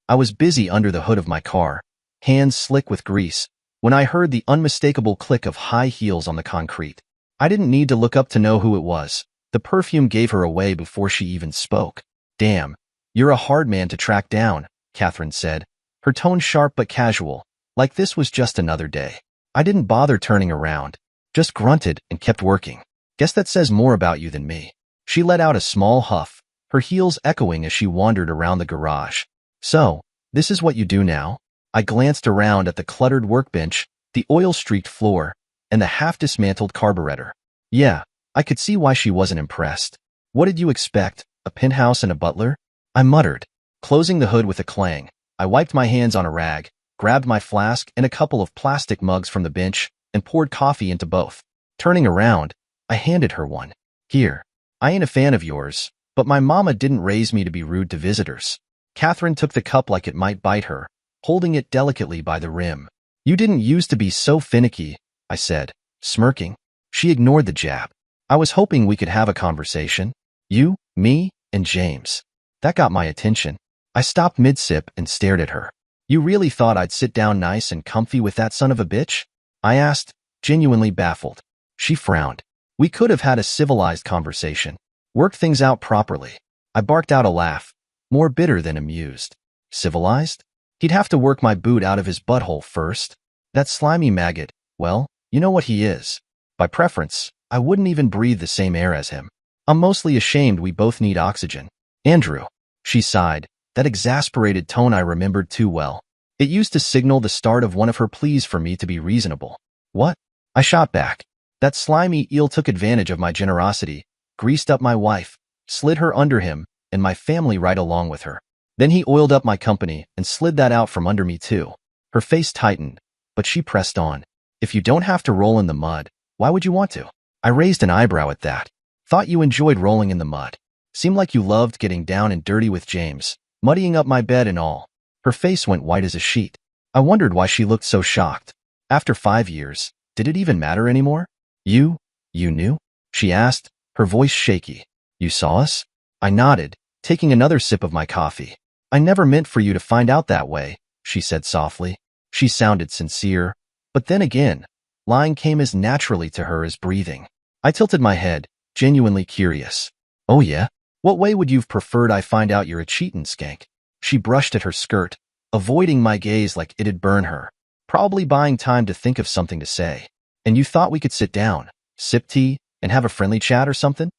I was busy under the hood of my car, hands slick with grease, when I heard the unmistakable click of high heels on the concrete. I didn't need to look up to know who it was. The perfume gave her away before she even spoke. Damn, you're a hard man to track down, Catherine said, her tone sharp but casual, like this was just another day. I didn't bother turning around, just grunted and kept working. Guess that says more about you than me. She let out a small huff, her heels echoing as she wandered around the garage. So, this is what you do now? I glanced around at the cluttered workbench, the oil-streaked floor, and the half-dismantled carburetor. Yeah, I could see why she wasn't impressed. What did you expect, a penthouse and a butler? I muttered. Closing the hood with a clang, I wiped my hands on a rag, grabbed my flask and a couple of plastic mugs from the bench, and poured coffee into both. Turning around, I handed her one. Here. I ain't a fan of yours, but my mama didn't raise me to be rude to visitors. Catherine took the cup like it might bite her, holding it delicately by the rim. You didn't used to be so finicky, I said, smirking. She ignored the jab. I was hoping we could have a conversation. You, me, and James. That got my attention. I stopped mid-sip and stared at her. You really thought I'd sit down nice and comfy with that son of a bitch? I asked, genuinely baffled. She frowned. We could have had a civilized conversation. Worked things out properly. I barked out a laugh, more bitter than amused. Civilized? He'd have to work my boot out of his butthole first. That slimy maggot, well, you know what he is. By preference, I wouldn't even breathe the same air as him. I'm mostly ashamed we both need oxygen. Andrew. She sighed, that exasperated tone I remembered too well. It used to signal the start of one of her pleas for me to be reasonable. What? I shot back. That slimy eel took advantage of my generosity, greased up my wife, slid her under him, and my family right along with her. Then he oiled up my company and slid that out from under me too. Her face tightened, but she pressed on. If you don't have to roll in the mud, why would you want to? I raised an eyebrow at that. Thought you enjoyed rolling in the mud. Seemed like you loved getting down and dirty with James, muddying up my bed and all. Her face went white as a sheet. I wondered why she looked so shocked. After 5 years, did it even matter anymore? You knew? She asked, her voice shaky. You saw us? I nodded, taking another sip of my coffee. I never meant for you to find out that way, she said softly. She sounded sincere, but then again, lying came as naturally to her as breathing. I tilted my head, genuinely curious. Oh yeah? What way would you've preferred I find out you're a cheatin' skank? She brushed at her skirt, avoiding my gaze like it'd burn her, probably buying time to think of something to say. And you thought we could sit down, sip tea, and have a friendly chat or something?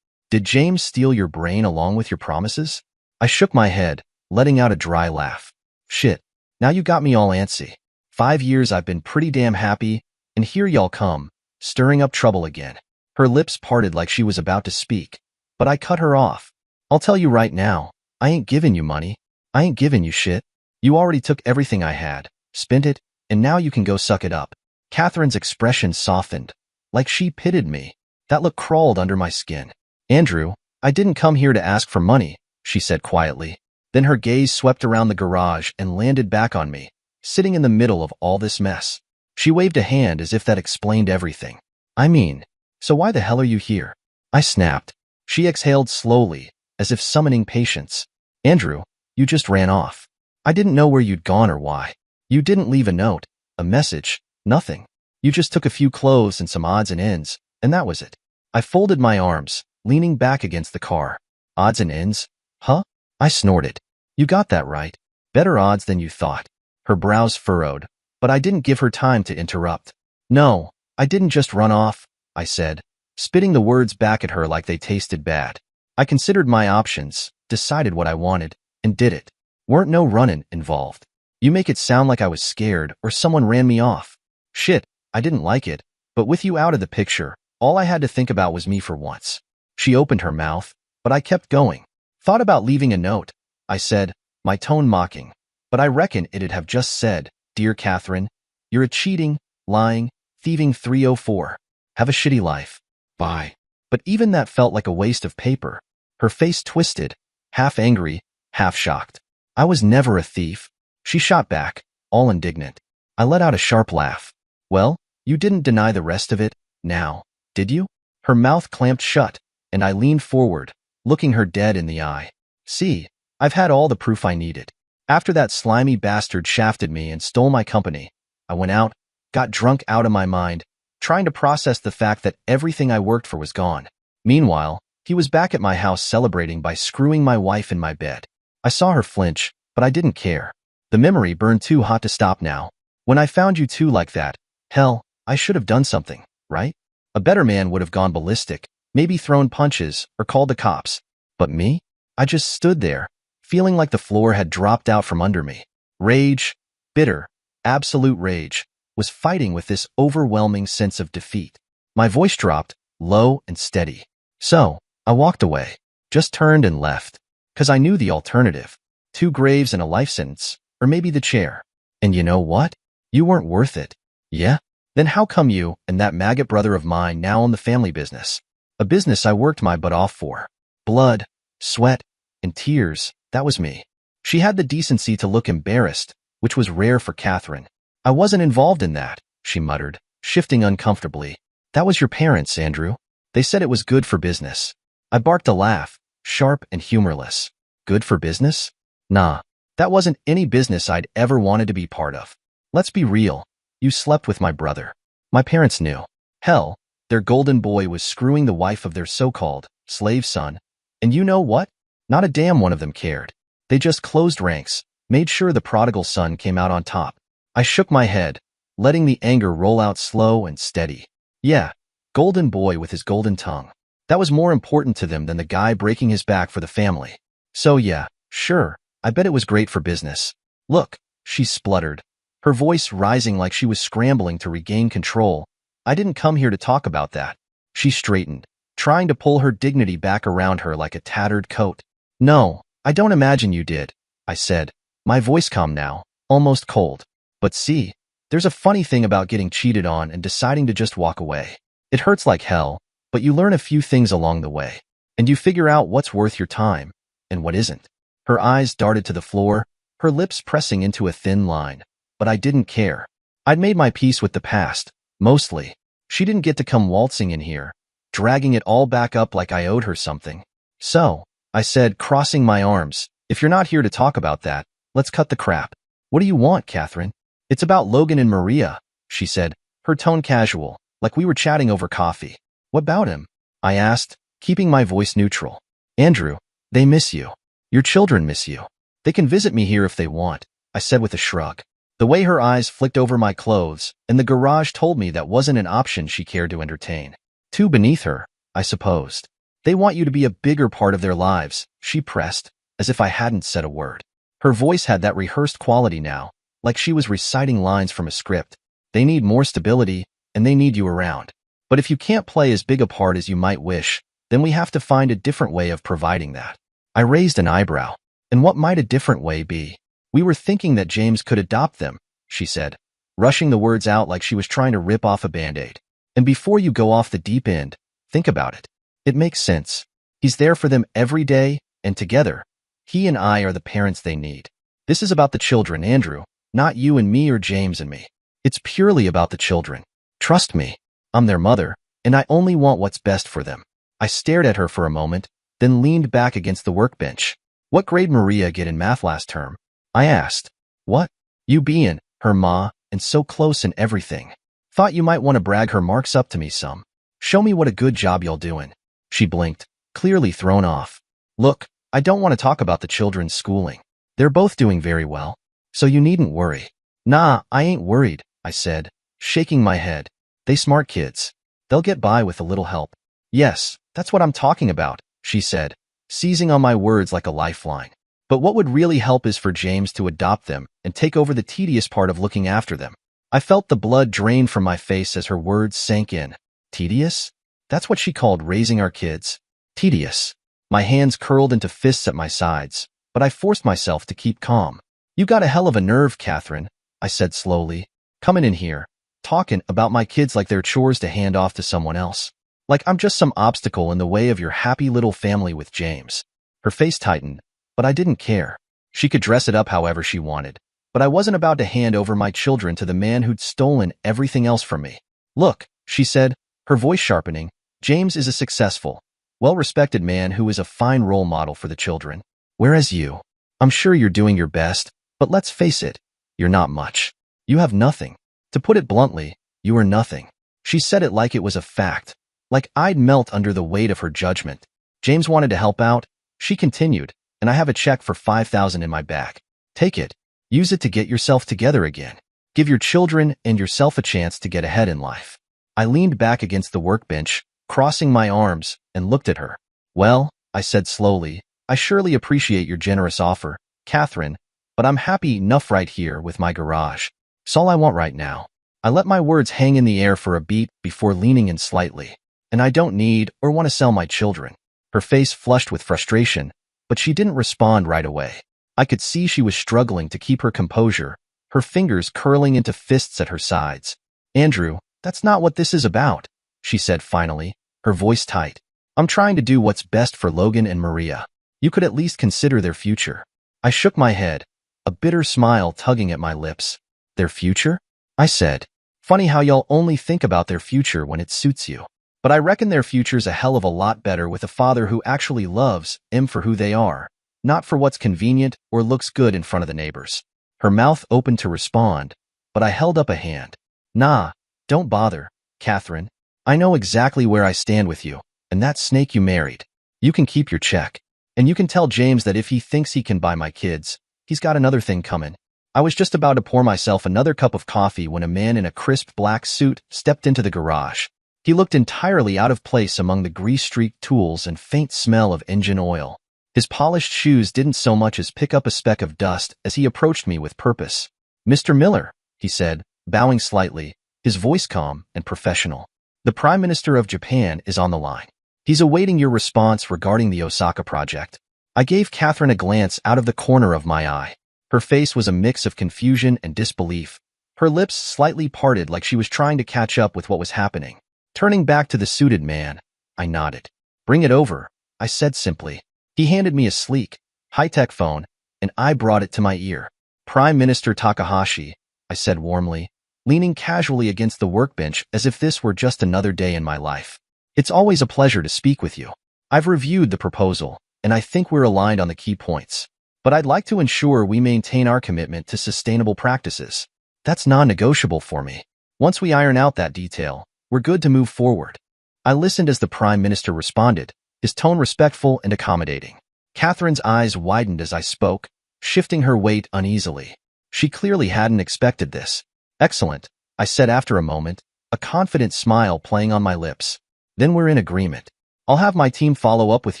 Did James steal your brain along with your promises? I shook my head, letting out a dry laugh. Shit, now you got me all antsy. 5 years I've been pretty damn happy, and here y'all come, stirring up trouble again. Her lips parted like she was about to speak, but I cut her off. I'll tell you right now, I ain't giving you money. I ain't giving you shit. You already took everything I had, spent it, and now you can go suck it up. Catherine's expression softened, like she pitied me. That look crawled under my skin. Andrew, I didn't come here to ask for money, she said quietly. Then her gaze swept around the garage and landed back on me, sitting in the middle of all this mess. She waved a hand as if that explained everything. I mean, so why the hell are you here? I snapped. She exhaled slowly, as if summoning patience. Andrew, you just ran off. I didn't know where you'd gone or why. You didn't leave a note, a message, nothing. You just took a few clothes and some odds and ends, and that was it. I folded my arms, leaning back against the car. Odds and ends? Huh? I snorted. You got that right. Better odds than you thought. Her brows furrowed, but I didn't give her time to interrupt. No, I didn't just run off, I said, spitting the words back at her like they tasted bad. I considered my options, decided what I wanted, and did it. Weren't no running involved. You make it sound like I was scared or someone ran me off. Shit, I didn't like it, but with you out of the picture, all I had to think about was me for once. She opened her mouth, but I kept going. Thought about leaving a note, I said, my tone mocking, but I reckon it'd have just said, Dear Catherine, you're a cheating, lying, thieving 304. Have a shitty life. Bye. But even that felt like a waste of paper. Her face twisted, half angry, half shocked. I was never a thief. She shot back, all indignant. I let out a sharp laugh. Well, you didn't deny the rest of it, now, did you? Her mouth clamped shut, and I leaned forward, looking her dead in the eye. See, I've had all the proof I needed. After that slimy bastard shafted me and stole my company, I went out, got drunk out of my mind, trying to process the fact that everything I worked for was gone. Meanwhile, he was back at my house celebrating by screwing my wife in my bed. I saw her flinch, but I didn't care. The memory burned too hot to stop now. When I found you two like that, hell, I should have done something, right? A better man would have gone ballistic, maybe thrown punches, or called the cops. But me? I just stood there, feeling like the floor had dropped out from under me. Rage, bitter, absolute rage, was fighting with this overwhelming sense of defeat. My voice dropped, low and steady. So, I walked away, just turned and left. 'Cause I knew the alternative. 2 graves and a life sentence, or maybe the chair. And you know what? You weren't worth it. Yeah? Then how come you and that maggot brother of mine now own the family business? A business I worked my butt off for. Blood, sweat, and tears, that was me. She had the decency to look embarrassed, which was rare for Catherine. I wasn't involved in that, she muttered, shifting uncomfortably. That was your parents, Andrew. They said it was good for business. I barked a laugh, sharp and humorless. Good for business? Nah, that wasn't any business I'd ever wanted to be part of. Let's be real. You slept with my brother. My parents knew. Hell, their golden boy was screwing the wife of their so-called slave son. And you know what? Not a damn one of them cared. They just closed ranks, made sure the prodigal son came out on top. I shook my head, letting the anger roll out slow and steady. Yeah, golden boy with his golden tongue. That was more important to them than the guy breaking his back for the family. So yeah, sure, I bet it was great for business. Look, she spluttered, her voice rising like she was scrambling to regain control. I didn't come here to talk about that. She straightened, trying to pull her dignity back around her like a tattered coat. No, I don't imagine you did, I said, my voice calm now, almost cold. But see, there's a funny thing about getting cheated on and deciding to just walk away. It hurts like hell, but you learn a few things along the way, and you figure out what's worth your time and what isn't. Her eyes darted to the floor, her lips pressing into a thin line. But I didn't care. I'd made my peace with the past, mostly. She didn't get to come waltzing in here, dragging it all back up like I owed her something. So, I said, crossing my arms, if you're not here to talk about that, let's cut the crap. What do you want, Catherine? It's about Logan and Maria, she said, her tone casual, like we were chatting over coffee. What about him? I asked, keeping my voice neutral. Andrew, they miss you. Your children miss you. They can visit me here if they want, I said with a shrug. The way her eyes flicked over my clothes and the garage told me that wasn't an option she cared to entertain. Too beneath her, I supposed. They want you to be a bigger part of their lives, she pressed, as if I hadn't said a word. Her voice had that rehearsed quality now, like she was reciting lines from a script. They need more stability, and they need you around. But if you can't play as big a part as you might wish, then we have to find a different way of providing that. I raised an eyebrow. And what might a different way be? We were thinking that James could adopt them, she said, rushing the words out like she was trying to rip off a Band-Aid. And before you go off the deep end, think about it. It makes sense. He's there for them every day, and together, he and I are the parents they need. This is about the children, Andrew, not you and me or James and me. It's purely about the children. Trust me, I'm their mother, and I only want what's best for them. I stared at her for a moment, then leaned back against the workbench. What grade Maria get in math last term? I asked. What? You being her ma, and so close and everything. Thought you might want to brag her marks up to me some. Show me what a good job y'all doing. She blinked, clearly thrown off. Look, I don't want to talk about the children's schooling. They're both doing very well, so you needn't worry. Nah, I ain't worried, I said, shaking my head. They smart kids. They'll get by with a little help. Yes, that's what I'm talking about, she said, seizing on my words like a lifeline. But what would really help is for James to adopt them and take over the tedious part of looking after them. I felt the blood drain from my face as her words sank in. Tedious? That's what she called raising our kids. Tedious. My hands curled into fists at my sides, but I forced myself to keep calm. You got a hell of a nerve, Catherine, I said slowly, coming in here, talking about my kids like they're chores to hand off to someone else. Like I'm just some obstacle in the way of your happy little family with James. Her face tightened, but I didn't care. She could dress it up however she wanted, but I wasn't about to hand over my children to the man who'd stolen everything else from me. Look, she said, her voice sharpening, James is a successful, well-respected man who is a fine role model for the children. Whereas you, I'm sure you're doing your best, but let's face it, you're not much. You have nothing. To put it bluntly, you are nothing. She said it like it was a fact, like I'd melt under the weight of her judgment. James wanted to help out. She continued, and I have a check for $5,000 in my bag. Take it. Use it to get yourself together again. Give your children and yourself a chance to get ahead in life. I leaned back against the workbench, crossing my arms, and looked at her. Well, I said slowly, I surely appreciate your generous offer, Catherine, but I'm happy enough right here with my garage. It's all I want right now. I let my words hang in the air for a beat before leaning in slightly. And I don't need or want to sell my children. Her face flushed with frustration, but she didn't respond right away. I could see she was struggling to keep her composure, her fingers curling into fists at her sides. Andrew, that's not what this is about, she said finally, her voice tight. I'm trying to do what's best for Logan and Maria. You could at least consider their future. I shook my head, a bitter smile tugging at my lips. Their future? I said. Funny how y'all only think about their future when it suits you. But I reckon their future's a hell of a lot better with a father who actually loves them for who they are, not for what's convenient or looks good in front of the neighbors. Her mouth opened to respond, but I held up a hand. Nah, don't bother, Catherine. I know exactly where I stand with you, and that snake you married. You can keep your check. And you can tell James that if he thinks he can buy my kids, he's got another thing coming. I was just about to pour myself another cup of coffee when a man in a crisp black suit stepped into the garage. He looked entirely out of place among the grease-streaked tools and faint smell of engine oil. His polished shoes didn't so much as pick up a speck of dust as he approached me with purpose. Mr. Miller, he said, bowing slightly, his voice calm and professional. The Prime Minister of Japan is on the line. He's awaiting your response regarding the Osaka project. I gave Catherine a glance out of the corner of my eye. Her face was a mix of confusion and disbelief, her lips slightly parted like she was trying to catch up with what was happening. Turning back to the suited man, I nodded. Bring it over, I said simply. He handed me a sleek, high-tech phone, and I brought it to my ear. Prime Minister Takahashi, I said warmly, leaning casually against the workbench as if this were just another day in my life. It's always a pleasure to speak with you. I've reviewed the proposal, and I think we're aligned on the key points. But I'd like to ensure we maintain our commitment to sustainable practices. That's non-negotiable for me. Once we iron out that detail, we're good to move forward. I listened as the Prime Minister responded, his tone respectful and accommodating. Catherine's eyes widened as I spoke, shifting her weight uneasily. She clearly hadn't expected this. Excellent, I said after a moment, a confident smile playing on my lips. Then we're in agreement. I'll have my team follow up with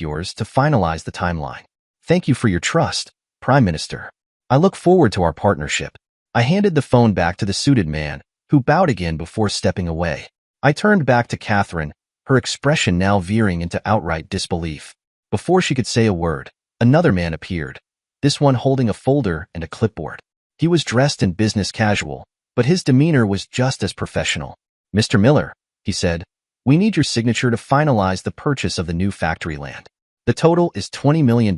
yours to finalize the timeline. Thank you for your trust, Prime Minister. I look forward to our partnership. I handed the phone back to the suited man, who bowed again before stepping away. I turned back to Catherine, her expression now veering into outright disbelief. Before she could say a word, another man appeared, this one holding a folder and a clipboard. He was dressed in business casual, but his demeanor was just as professional. Mr. Miller, he said, we need your signature to finalize the purchase of the new factory land. The total is $20 million,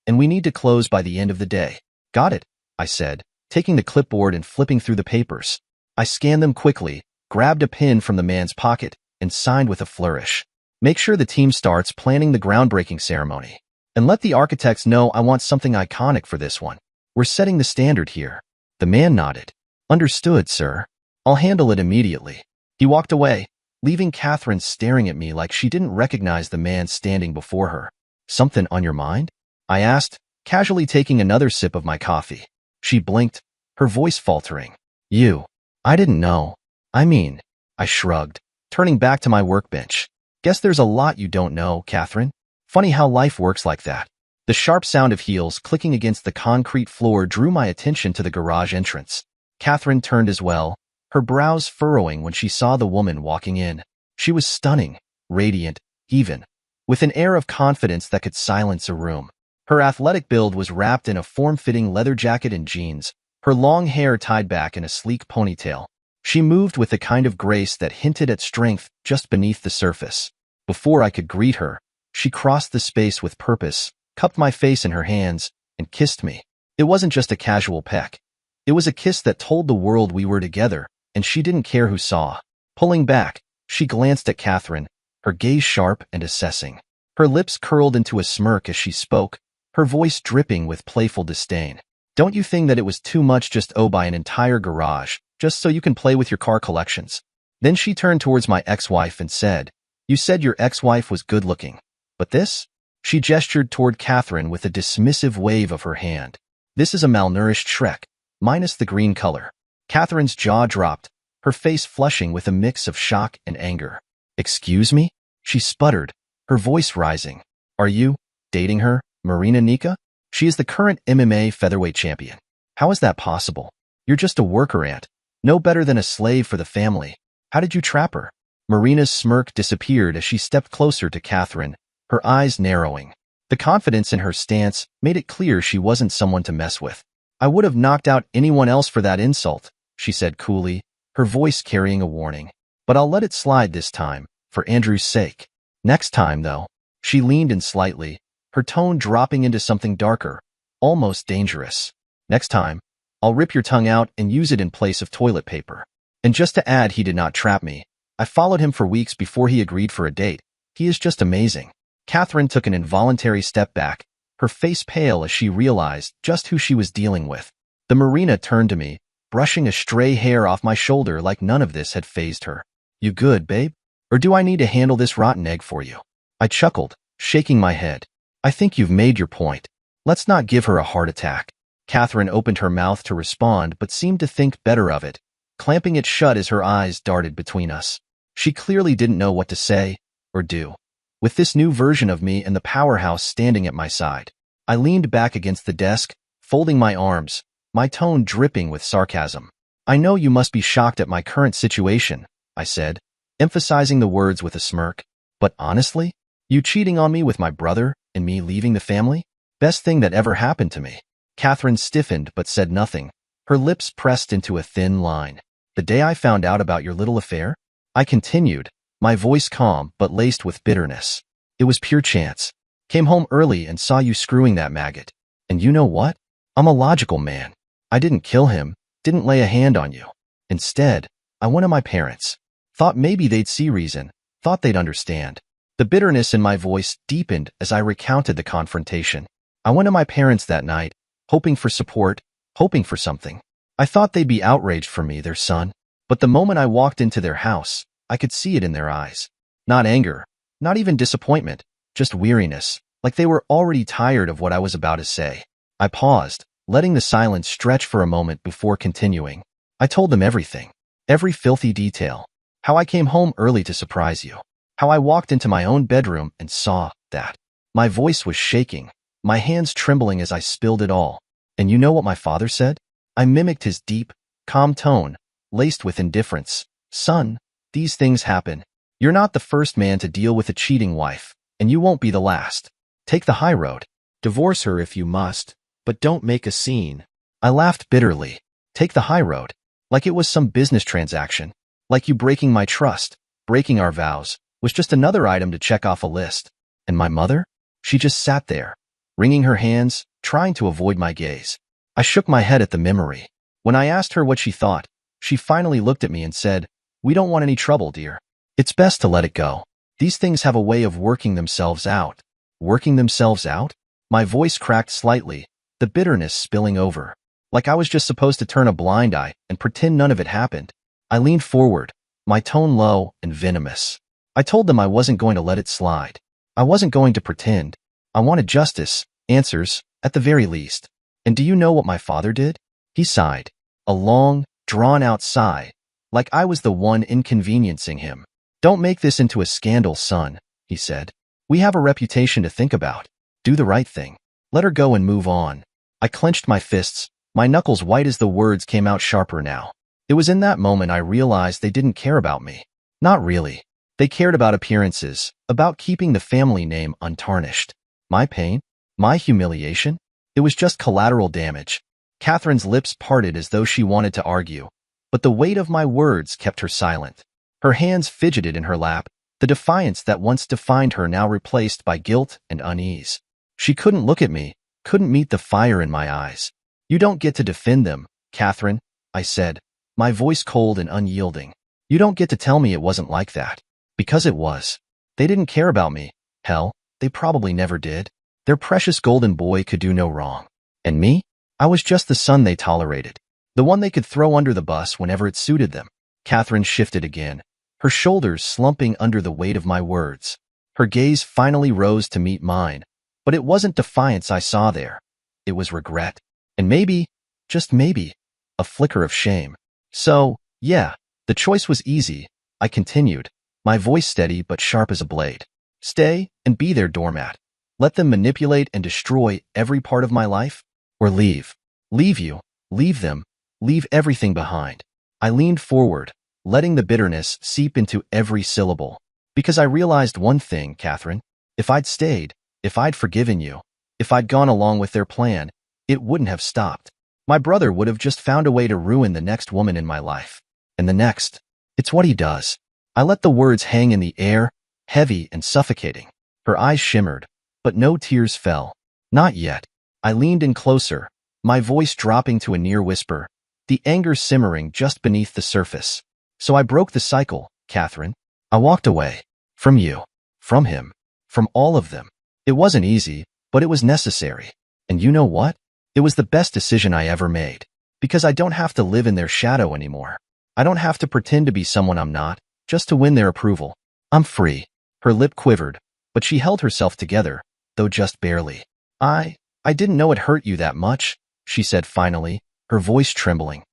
and we need to close by the end of the day. Got it, I said, taking the clipboard and flipping through the papers. I scanned them quickly, grabbed a pen from the man's pocket, and signed with a flourish. Make sure the team starts planning the groundbreaking ceremony. And let the architects know I want something iconic for this one. We're setting the standard here. The man nodded. Understood, sir. I'll handle it immediately. He walked away, leaving Catherine staring at me like she didn't recognize the man standing before her. Something on your mind? I asked, casually taking another sip of my coffee. She blinked, her voice faltering. You. I didn't know. I shrugged, turning back to my workbench. Guess there's a lot you don't know, Catherine. Funny how life works like that. The sharp sound of heels clicking against the concrete floor drew my attention to the garage entrance. Catherine turned as well, her brows furrowing when she saw the woman walking in. She was stunning, radiant, even, with an air of confidence that could silence a room. Her athletic build was wrapped in a form-fitting leather jacket and jeans, her long hair tied back in a sleek ponytail. She moved with the kind of grace that hinted at strength just beneath the surface. Before I could greet her, she crossed the space with purpose, cupped my face in her hands, and kissed me. It wasn't just a casual peck. It was a kiss that told the world we were together, and she didn't care who saw. Pulling back, she glanced at Catherine, her gaze sharp and assessing. Her lips curled into a smirk as she spoke, her voice dripping with playful disdain. Don't you think that it was too much just buy an entire garage, just so you can play with your car collections? Then she turned towards my ex-wife and said, you said your ex-wife was good-looking. But this? She gestured toward Catherine with a dismissive wave of her hand. This is a malnourished Shrek, minus the green color. Catherine's jaw dropped, her face flushing with a mix of shock and anger. Excuse me? She sputtered, her voice rising. Are you dating her, Marina Nika? She is the current MMA featherweight champion. How is that possible? You're just a worker ant, no better than a slave for the family. How did you trap her? Marina's smirk disappeared as she stepped closer to Catherine, her eyes narrowing. The confidence in her stance made it clear she wasn't someone to mess with. I would have knocked out anyone else for that insult, she said coolly, her voice carrying a warning. But I'll let it slide this time, for Andrew's sake. Next time, though, she leaned in slightly, her tone dropping into something darker, almost dangerous. Next time, I'll rip your tongue out and use it in place of toilet paper. And just to add, he did not trap me. I followed him for weeks before he agreed for a date. He is just amazing. Catherine took an involuntary step back, her face pale as she realized just who she was dealing with. The Marina turned to me, brushing a stray hair off my shoulder like none of this had fazed her. You good, babe? Or do I need to handle this rotten egg for you? I chuckled, shaking my head. I think you've made your point. Let's not give her a heart attack. Catherine opened her mouth to respond but seemed to think better of it, clamping it shut as her eyes darted between us. She clearly didn't know what to say or do. With this new version of me and the powerhouse standing at my side, I leaned back against the desk, folding my arms, my tone dripping with sarcasm. I know you must be shocked at my current situation, I said, emphasizing the words with a smirk. But honestly, you cheating on me with my brother and me leaving the family? Best thing that ever happened to me. Catherine stiffened but said nothing, her lips pressed into a thin line. The day I found out about your little affair? I continued, my voice calm but laced with bitterness. It was pure chance. Came home early and saw you screwing that maggot. And you know what? I'm a logical man. I didn't kill him, didn't lay a hand on you. Instead, I went to my parents. Thought maybe they'd see reason, thought they'd understand. The bitterness in my voice deepened as I recounted the confrontation. I went to my parents that night, hoping for support, hoping for something. I thought they'd be outraged for me, their son. But the moment I walked into their house, I could see it in their eyes. Not anger, not even disappointment, just weariness, like they were already tired of what I was about to say. I paused, letting the silence stretch for a moment before continuing. I told them everything, every filthy detail. How I came home early to surprise you. How I walked into my own bedroom and saw that. My voice was shaking, my hands trembling as I spilled it all. And you know what my father said? I mimicked his deep, calm tone, laced with indifference. Son, these things happen. You're not the first man to deal with a cheating wife, and you won't be the last. Take the high road. Divorce her if you must, but don't make a scene. I laughed bitterly. Take the high road. Like it was some business transaction. Like you breaking my trust, breaking our vows, was just another item to check off a list. And my mother? She just sat there, wringing her hands, trying to avoid my gaze. I shook my head at the memory. When I asked her what she thought, she finally looked at me and said, "We don't want any trouble, dear. It's best to let it go. These things have a way of working themselves out." Working themselves out? My voice cracked slightly, the bitterness spilling over. Like I was just supposed to turn a blind eye and pretend none of it happened. I leaned forward, my tone low and venomous. I told them I wasn't going to let it slide. I wasn't going to pretend. I wanted justice, answers, at the very least. And do you know what my father did? He sighed. A long, drawn-out sigh, like I was the one inconveniencing him. "Don't make this into a scandal, son," he said. "We have a reputation to think about. Do the right thing. Let her go and move on." I clenched my fists, my knuckles white as the words came out sharper now. It was in that moment I realized they didn't care about me. Not really. They cared about appearances, about keeping the family name untarnished. My pain? My humiliation? It was just collateral damage. Catherine's lips parted as though she wanted to argue, but the weight of my words kept her silent. Her hands fidgeted in her lap, the defiance that once defined her now replaced by guilt and unease. She couldn't look at me, couldn't meet the fire in my eyes. "You don't get to defend them, Catherine," I said, my voice cold and unyielding. "You don't get to tell me it wasn't like that. Because it was. They didn't care about me. Hell, they probably never did. Their precious golden boy could do no wrong. And me? I was just the son they tolerated. The one they could throw under the bus whenever it suited them. Catherine shifted again, her shoulders slumping under the weight of my words. Her gaze finally rose to meet mine, but it wasn't defiance I saw there. It was regret. And maybe, just maybe, a flicker of shame. So, yeah, the choice was easy, I continued, my voice steady but sharp as a blade. Stay and be their doormat. Let them manipulate and destroy every part of my life? Or leave. Leave you. Leave them. Leave everything behind. I leaned forward, letting the bitterness seep into every syllable. Because I realized one thing, Catherine. If I'd stayed, if I'd forgiven you, if I'd gone along with their plan, it wouldn't have stopped. My brother would have just found a way to ruin the next woman in my life. And the next. It's what he does. I let the words hang in the air, heavy and suffocating. Her eyes shimmered, but no tears fell. Not yet. I leaned in closer, my voice dropping to a near whisper, the anger simmering just beneath the surface. So I broke the cycle, Catherine. I walked away. From you. From him. From all of them. It wasn't easy, but it was necessary. And you know what? It was the best decision I ever made. Because I don't have to live in their shadow anymore. I don't have to pretend to be someone I'm not, just to win their approval. I'm free. Her lip quivered, but she held herself together, though just barely. I didn't know it hurt you that much, she said finally, her voice trembling.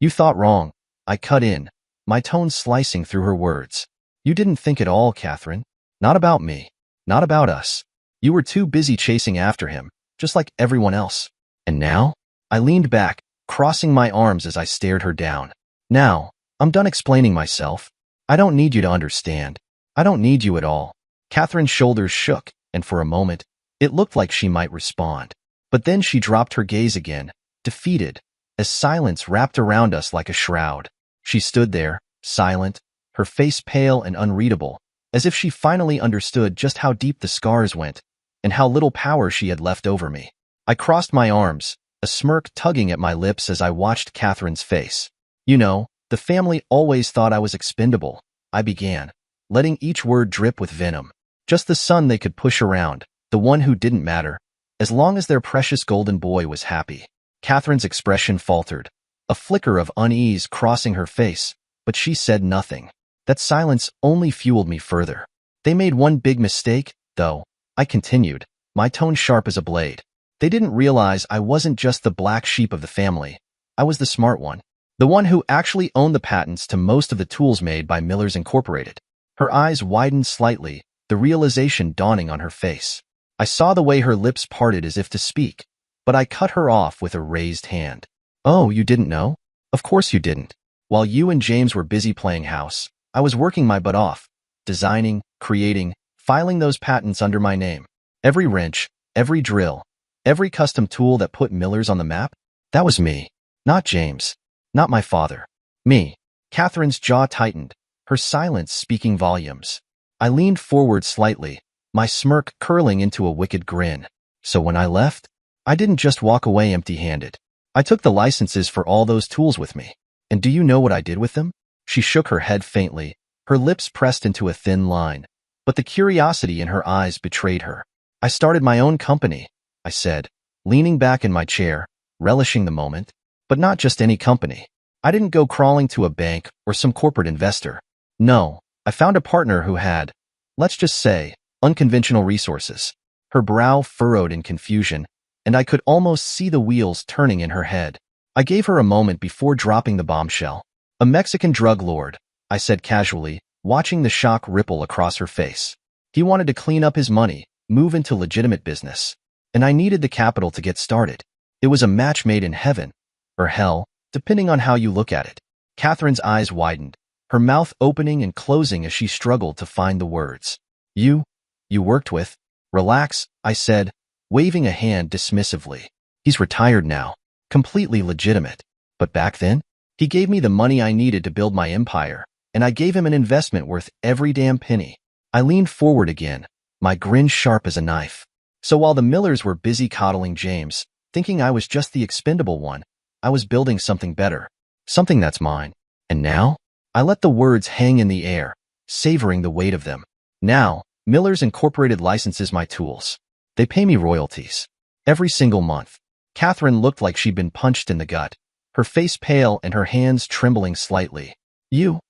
You thought wrong. I cut in, my tone slicing through her words. You didn't think at all, Catherine. Not about me. Not about us. You were too busy chasing after him, just like everyone else. And now? I leaned back, crossing my arms as I stared her down. Now, I'm done explaining myself. I don't need you to understand. I don't need you at all. Catherine's shoulders shook, and for a moment, it looked like she might respond. But then she dropped her gaze again, defeated, as silence wrapped around us like a shroud. She stood there, silent, her face pale and unreadable, as if she finally understood just how deep the scars went, and how little power she had left over me. I crossed my arms, a smirk tugging at my lips as I watched Catherine's face. You know, the family always thought I was expendable, I began, letting each word drip with venom. Just the son they could push around, the one who didn't matter, as long as their precious golden boy was happy. Catherine's expression faltered, a flicker of unease crossing her face, but she said nothing. That silence only fueled me further. They made one big mistake, though, I continued, my tone sharp as a blade. They didn't realize I wasn't just the black sheep of the family. I was the smart one. The one who actually owned the patents to most of the tools made by Millers Incorporated. Her eyes widened slightly, the realization dawning on her face. I saw the way her lips parted as if to speak, but I cut her off with a raised hand. Oh, you didn't know? Of course you didn't. While you and James were busy playing house, I was working my butt off, designing, creating, filing those patents under my name. Every wrench, every drill, every custom tool that put Millers on the map, that was me. Not James. Not my father. Me. Catherine's jaw tightened, her silence speaking volumes. I leaned forward slightly, my smirk curling into a wicked grin. So when I left, I didn't just walk away empty-handed. I took the licenses for all those tools with me. And do you know what I did with them? She shook her head faintly, her lips pressed into a thin line. But the curiosity in her eyes betrayed her. I started my own company, I said, leaning back in my chair, relishing the moment. But not just any company. I didn't go crawling to a bank or some corporate investor. No, I found a partner who had, let's just say, unconventional resources. Her brow furrowed in confusion, and I could almost see the wheels turning in her head. I gave her a moment before dropping the bombshell. A Mexican drug lord, I said casually, watching the shock ripple across her face. He wanted to clean up his money, move into legitimate business. And I needed the capital to get started. It was a match made in heaven. Or hell, depending on how you look at it. Catherine's eyes widened, her mouth opening and closing as she struggled to find the words. You worked with? Relax, I said, waving a hand dismissively. He's retired now, completely legitimate. But back then, he gave me the money I needed to build my empire, and I gave him an investment worth every damn penny. I leaned forward again, my grin sharp as a knife. So while the Millers were busy coddling James, thinking I was just the expendable one, I was building something better, something that's mine. And now, I let the words hang in the air, savoring the weight of them. Now, Millers Incorporated licenses my tools. They pay me royalties. Every single month. Catherine looked like she'd been punched in the gut, her face pale and her hands trembling slightly. You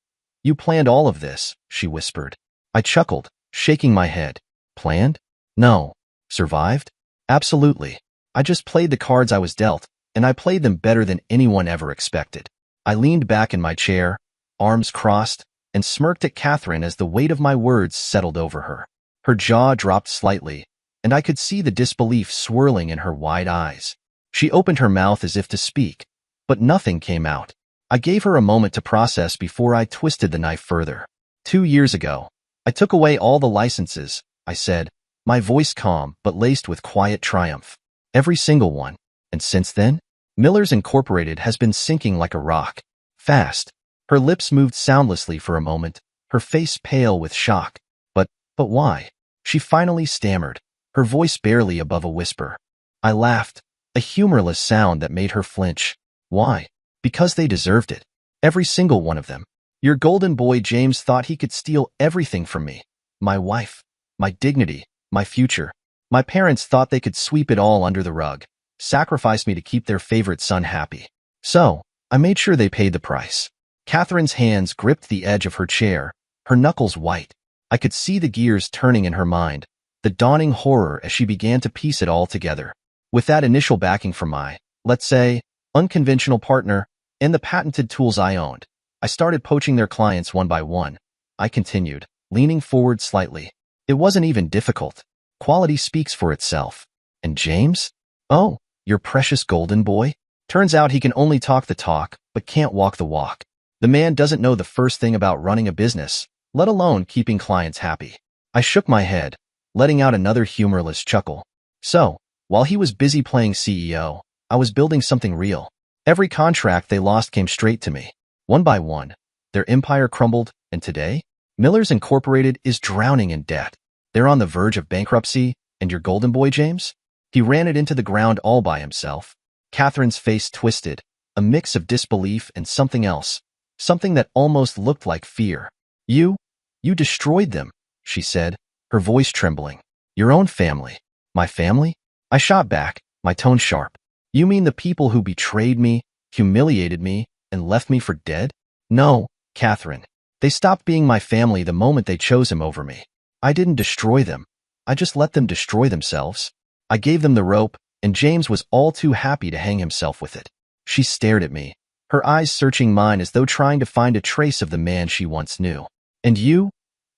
planned all of this, she whispered. I chuckled, shaking my head. Planned? No. Survived? Absolutely. I just played the cards I was dealt, and I played them better than anyone ever expected. I leaned back in my chair, arms crossed, and smirked at Catherine as the weight of my words settled over her. Her jaw dropped slightly, and I could see the disbelief swirling in her wide eyes. She opened her mouth as if to speak, but nothing came out. I gave her a moment to process before I twisted the knife further. 2 years ago, I took away all the licenses, I said, my voice calm but laced with quiet triumph. Every single one. And since then, Miller's Incorporated has been sinking like a rock. Fast. Her lips moved soundlessly for a moment, her face pale with shock. But why? She finally stammered, her voice barely above a whisper. I laughed, a humorless sound that made her flinch. Why? Because they deserved it. Every single one of them. Your golden boy James thought he could steal everything from me. My wife, my dignity, my future. My parents thought they could sweep it all under the rug, sacrifice me to keep their favorite son happy. So, I made sure they paid the price. Catherine's hands gripped the edge of her chair, her knuckles white. I could see the gears turning in her mind, the dawning horror as she began to piece it all together. With that initial backing from my, let's say, unconventional partner, and the patented tools I owned, I started poaching their clients one by one. I continued, leaning forward slightly. It wasn't even difficult. Quality speaks for itself. And James? Oh, your precious golden boy? Turns out he can only talk the talk, but can't walk the walk. The man doesn't know the first thing about running a business, let alone keeping clients happy. I shook my head, letting out another humorless chuckle. So, while he was busy playing CEO, I was building something real. Every contract they lost came straight to me. One by one, their empire crumbled, and today, Miller's Incorporated is drowning in debt. They're on the verge of bankruptcy, and your golden boy, James? He ran it into the ground all by himself. Catherine's face twisted, a mix of disbelief and something else, something that almost looked like fear. You destroyed them, she said, her voice trembling. Your own family. My family? I shot back, my tone sharp. You mean the people who betrayed me, humiliated me, and left me for dead? No, Catherine. They stopped being my family the moment they chose him over me. I didn't destroy them. I just let them destroy themselves. I gave them the rope, and James was all too happy to hang himself with it. She stared at me, her eyes searching mine as though trying to find a trace of the man she once knew. And you?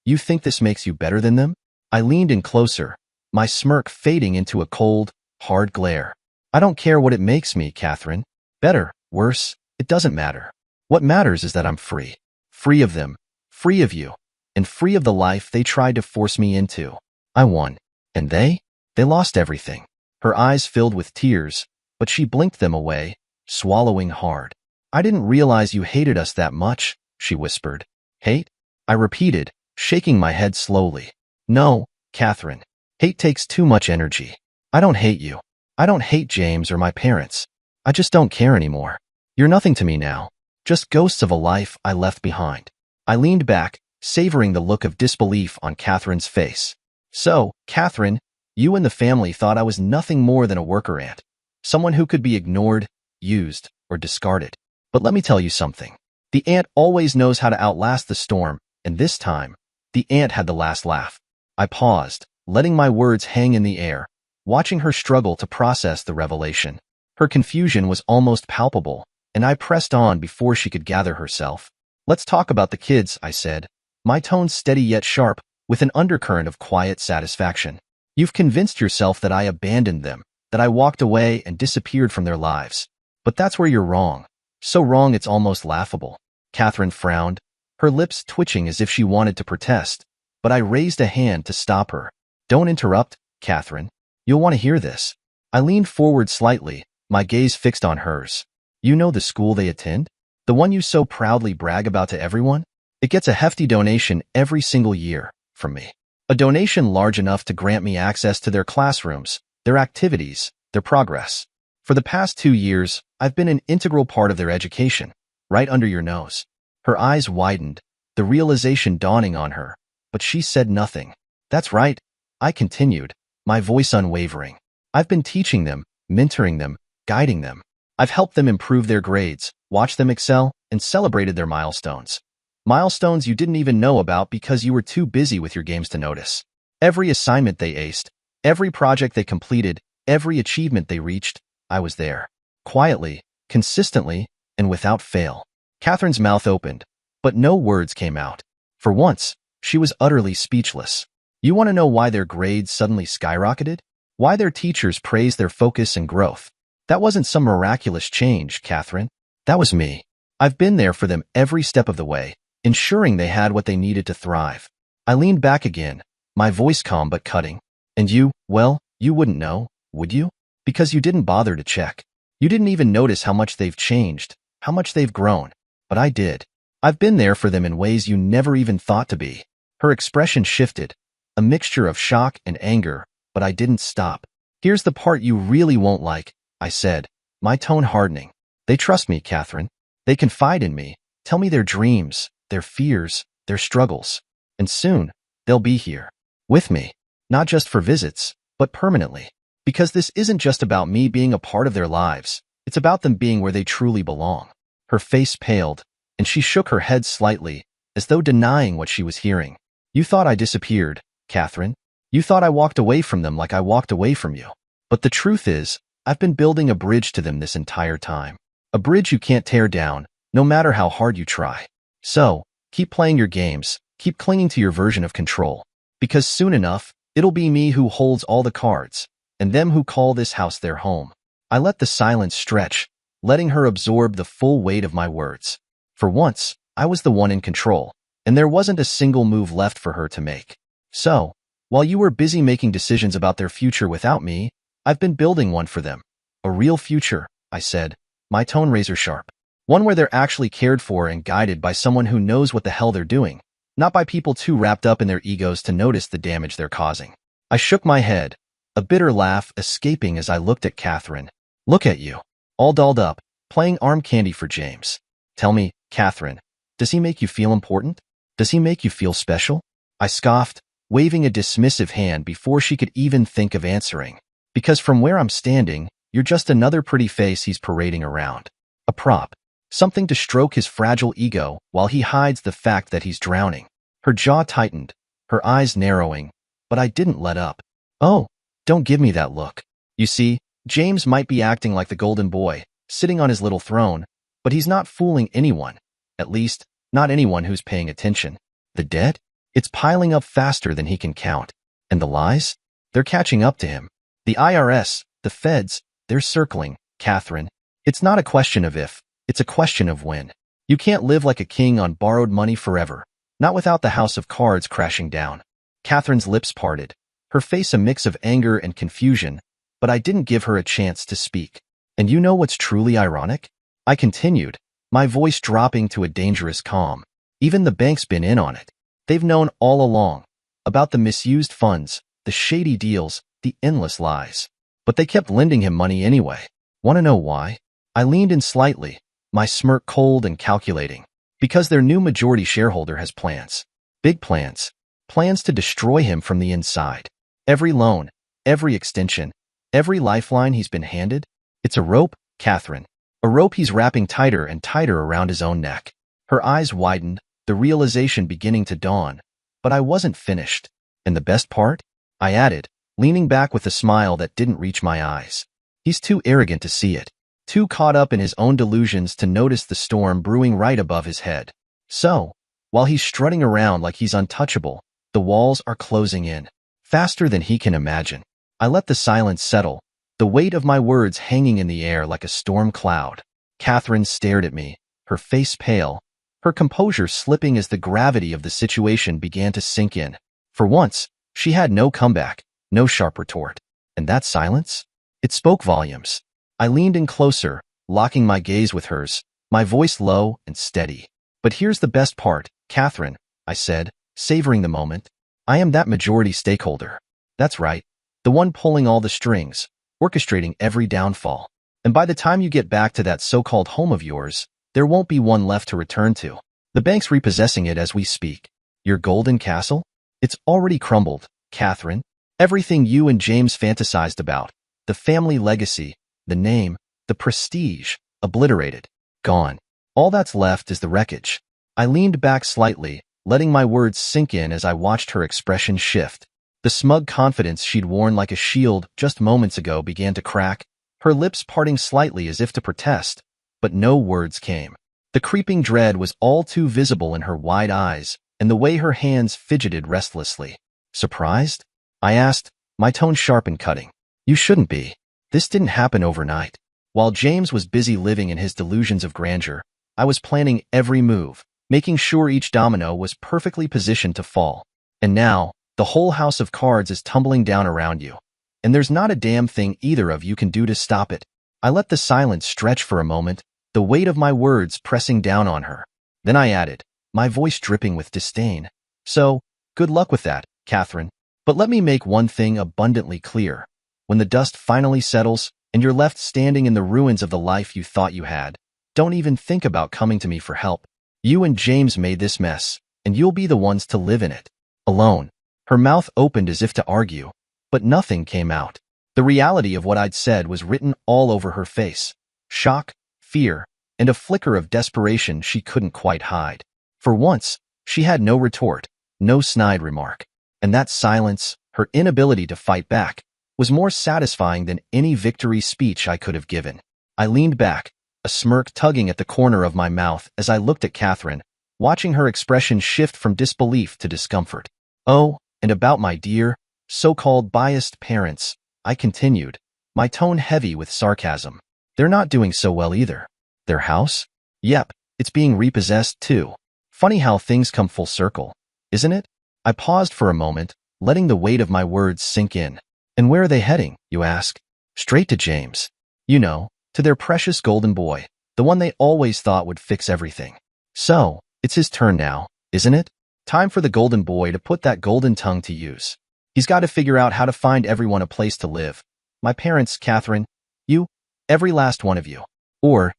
You think this makes you better than them? I leaned in closer, my smirk fading into a cold, hard glare. I don't care what it makes me, Catherine. Better, worse, it doesn't matter. What matters is that I'm free. Free of them, free of you, and free of the life they tried to force me into. I won. And they lost everything. Her eyes filled with tears, but she blinked them away, swallowing hard. I didn't realize you hated us that much, she whispered. Hate? I repeated, shaking my head slowly. No, Catherine. Hate takes too much energy. I don't hate you. I don't hate James or my parents. I just don't care anymore. You're nothing to me now. Just ghosts of a life I left behind. I leaned back, savoring the look of disbelief on Catherine's face. So, Catherine, you and the family thought I was nothing more than a worker ant. Someone who could be ignored, used, or discarded. But let me tell you something. The ant always knows how to outlast the storm, and this time, the ant had the last laugh. I paused, letting my words hang in the air, watching her struggle to process the revelation. Her confusion was almost palpable, and I pressed on before she could gather herself. Let's talk about the kids, I said, my tone steady yet sharp, with an undercurrent of quiet satisfaction. You've convinced yourself that I abandoned them, that I walked away and disappeared from their lives. But that's where you're wrong. So wrong it's almost laughable. Catherine frowned, her lips twitching as if she wanted to protest, but I raised a hand to stop her. Don't interrupt, Catherine. You'll want to hear this. I leaned forward slightly, my gaze fixed on hers. You know the school they attend? The one you so proudly brag about to everyone? It gets a hefty donation every single year from me. A donation large enough to grant me access to their classrooms, their activities, their progress. For the past 2 years, I've been an integral part of their education, right under your nose. Her eyes widened, the realization dawning on her, but she said nothing. That's right, I continued. my voice unwavering. I've been teaching them, mentoring them, guiding them. I've helped them improve their grades, watched them excel, and celebrated their milestones. Milestones you didn't even know about because you were too busy with your games to notice. Every assignment they aced, every project they completed, every achievement they reached, I was there. Quietly, consistently, and without fail. Catherine's mouth opened, but no words came out. For once, she was utterly speechless. You want to know why their grades suddenly skyrocketed? Why their teachers praised their focus and growth? That wasn't some miraculous change, Catherine. That was me. I've been there for them every step of the way, ensuring they had what they needed to thrive. I leaned back again, my voice calm but cutting. And you, well, you wouldn't know, would you? Because you didn't bother to check. You didn't even notice how much they've changed, how much they've grown. But I did. I've been there for them in ways you never even thought to be. Her expression shifted, a mixture of shock and anger, but I didn't stop. Here's the part you really won't like, I said, my tone hardening. They trust me, Catherine. They confide in me, tell me their dreams, their fears, their struggles. And soon, they'll be here. With me. Not just for visits, but permanently. Because this isn't just about me being a part of their lives. It's about them being where they truly belong. Her face paled, and she shook her head slightly, as though denying what she was hearing. You thought I disappeared, Catherine. You thought I walked away from them like I walked away from you. But the truth is, I've been building a bridge to them this entire time. A bridge you can't tear down, no matter how hard you try. So, keep playing your games, keep clinging to your version of control. Because soon enough, it'll be me who holds all the cards, and them who call this house their home. I let the silence stretch, letting her absorb the full weight of my words. For once, I was the one in control, and there wasn't a single move left for her to make. So, while you were busy making decisions about their future without me, I've been building one for them. A real future, I said, my tone razor sharp. One where they're actually cared for and guided by someone who knows what the hell they're doing, not by people too wrapped up in their egos to notice the damage they're causing. I shook my head, a bitter laugh escaping as I looked at Catherine. Look at you, all dolled up, playing arm candy for James. Tell me, Catherine, does he make you feel important? Does he make you feel special? I scoffed, waving a dismissive hand before she could even think of answering. Because from where I'm standing, you're just another pretty face he's parading around. A prop. Something to stroke his fragile ego while he hides the fact that he's drowning. Her jaw tightened, her eyes narrowing, but I didn't let up. Oh, don't give me that look. You see, James might be acting like the golden boy, sitting on his little throne, but he's not fooling anyone. At least, not anyone who's paying attention. The debt? It's piling up faster than he can count. And the lies? They're catching up to him. The IRS, the feds, they're circling, Catherine. It's not a question of if, it's a question of when. You can't live like a king on borrowed money forever, not without the house of cards crashing down. Catherine's lips parted, her face a mix of anger and confusion, but I didn't give her a chance to speak. And you know what's truly ironic? I continued, my voice dropping to a dangerous calm. Even the bank's been in on it. They've known all along about the misused funds, the shady deals, the endless lies. But they kept lending him money anyway. Want to know why? I leaned in slightly, my smirk cold and calculating. Because their new majority shareholder has plans. Big plans. Plans to destroy him from the inside. Every loan, every extension, every lifeline he's been handed, it's a rope, Catherine. A rope he's wrapping tighter and tighter around his own neck. Her eyes widened, the realization beginning to dawn. But I wasn't finished. And the best part? I added, leaning back with a smile that didn't reach my eyes. He's too arrogant to see it. Too caught up in his own delusions to notice the storm brewing right above his head. So, while he's strutting around like he's untouchable, the walls are closing in. Faster than he can imagine. I let the silence settle, the weight of my words hanging in the air like a storm cloud. Catherine stared at me, her face pale, her composure slipping as the gravity of the situation began to sink in. For once, she had no comeback, no sharp retort. And that silence? It spoke volumes. I leaned in closer, locking my gaze with hers, my voice low and steady. But here's the best part, Catherine, I said, savoring the moment. I am that majority stakeholder. That's right, the one pulling all the strings, orchestrating every downfall. And by the time you get back to that so-called home of yours, there won't be one left to return to. The bank's repossessing it as we speak. Your golden castle? It's already crumbled, Catherine. Everything you and James fantasized about, the family legacy, the name, the prestige, obliterated, gone. All that's left is the wreckage. I leaned back slightly, letting my words sink in as I watched her expression shift. The smug confidence she'd worn like a shield just moments ago began to crack, her lips parting slightly as if to protest, but no words came. The creeping dread was all too visible in her wide eyes, and the way her hands fidgeted restlessly. Surprised? I asked, my tone sharp and cutting. You shouldn't be. This didn't happen overnight. While James was busy living in his delusions of grandeur, I was planning every move, making sure each domino was perfectly positioned to fall. And now, the whole house of cards is tumbling down around you. And there's not a damn thing either of you can do to stop it. I let the silence stretch for a moment, the weight of my words pressing down on her. Then I added, my voice dripping with disdain. So, good luck with that, Catherine. But let me make one thing abundantly clear. When the dust finally settles, and you're left standing in the ruins of the life you thought you had, don't even think about coming to me for help. You and James made this mess, and you'll be the ones to live in it. Alone. Her mouth opened as if to argue, but nothing came out. The reality of what I'd said was written all over her face. Shock, fear, and a flicker of desperation she couldn't quite hide. For once, she had no retort, no snide remark. And that silence, her inability to fight back, was more satisfying than any victory speech I could have given. I leaned back, a smirk tugging at the corner of my mouth as I looked at Catherine, watching her expression shift from disbelief to discomfort. Oh, and about my dear, so-called biased parents, I continued, my tone heavy with sarcasm. They're not doing so well either. Their house? Yep, it's being repossessed too. Funny how things come full circle, isn't it? I paused for a moment, letting the weight of my words sink in. And where are they heading, you ask? Straight to James. You know, to their precious golden boy, the one they always thought would fix everything. So, it's his turn now, isn't it? Time for the golden boy to put that golden tongue to use. He's got to figure out how to find everyone a place to live. My parents, Catherine, you, every last one of you. Or,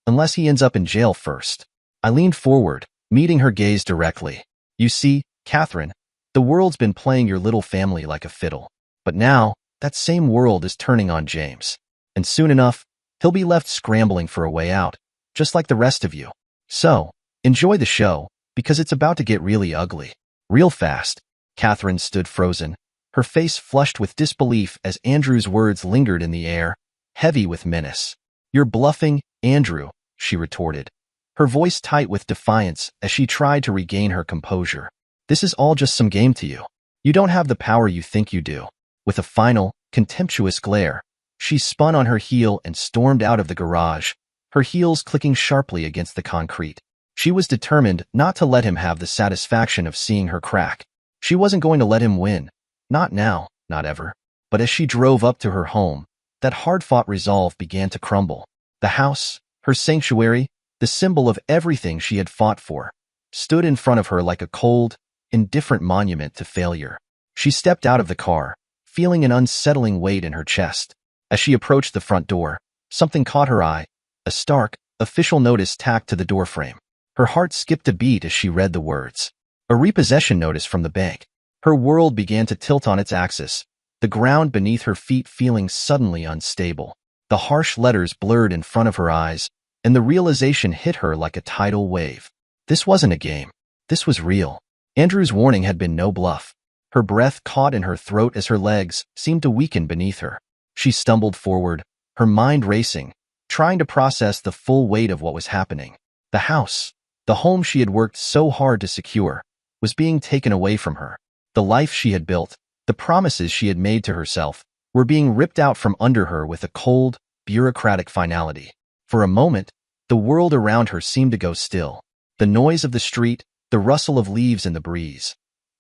unless he ends up in jail first. I leaned forward, meeting her gaze directly. You see, Catherine, the world's been playing your little family like a fiddle. But now, that same world is turning on James. And soon enough, he'll be left scrambling for a way out, just like the rest of you. So, enjoy the show, because it's about to get really ugly. Real fast. Catherine stood frozen, her face flushed with disbelief as Andrew's words lingered in the air, heavy with menace. You're bluffing, Andrew, she retorted, her voice tight with defiance as she tried to regain her composure. This is all just some game to you. You don't have the power you think you do. With a final, contemptuous glare, she spun on her heel and stormed out of the garage, her heels clicking sharply against the concrete. She was determined not to let him have the satisfaction of seeing her crack. She wasn't going to let him win. Not now, not ever. But as she drove up to her home, that hard-fought resolve began to crumble. The house, her sanctuary, the symbol of everything she had fought for, stood in front of her like a cold, indifferent monument to failure. She stepped out of the car, feeling an unsettling weight in her chest. As she approached the front door, something caught her eye, a stark, official notice tacked to the doorframe. Her heart skipped a beat as she read the words. A repossession notice from the bank. Her world began to tilt on its axis, the ground beneath her feet feeling suddenly unstable. The harsh letters blurred in front of her eyes, and the realization hit her like a tidal wave. This wasn't a game. This was real. Andrew's warning had been no bluff. Her breath caught in her throat as her legs seemed to weaken beneath her. She stumbled forward, her mind racing, trying to process the full weight of what was happening. The house, the home she had worked so hard to secure, was being taken away from her. The life she had built, the promises she had made to herself, were being ripped out from under her with a cold, bureaucratic finality. For a moment, the world around her seemed to go still. The noise of the street, the rustle of leaves in the breeze.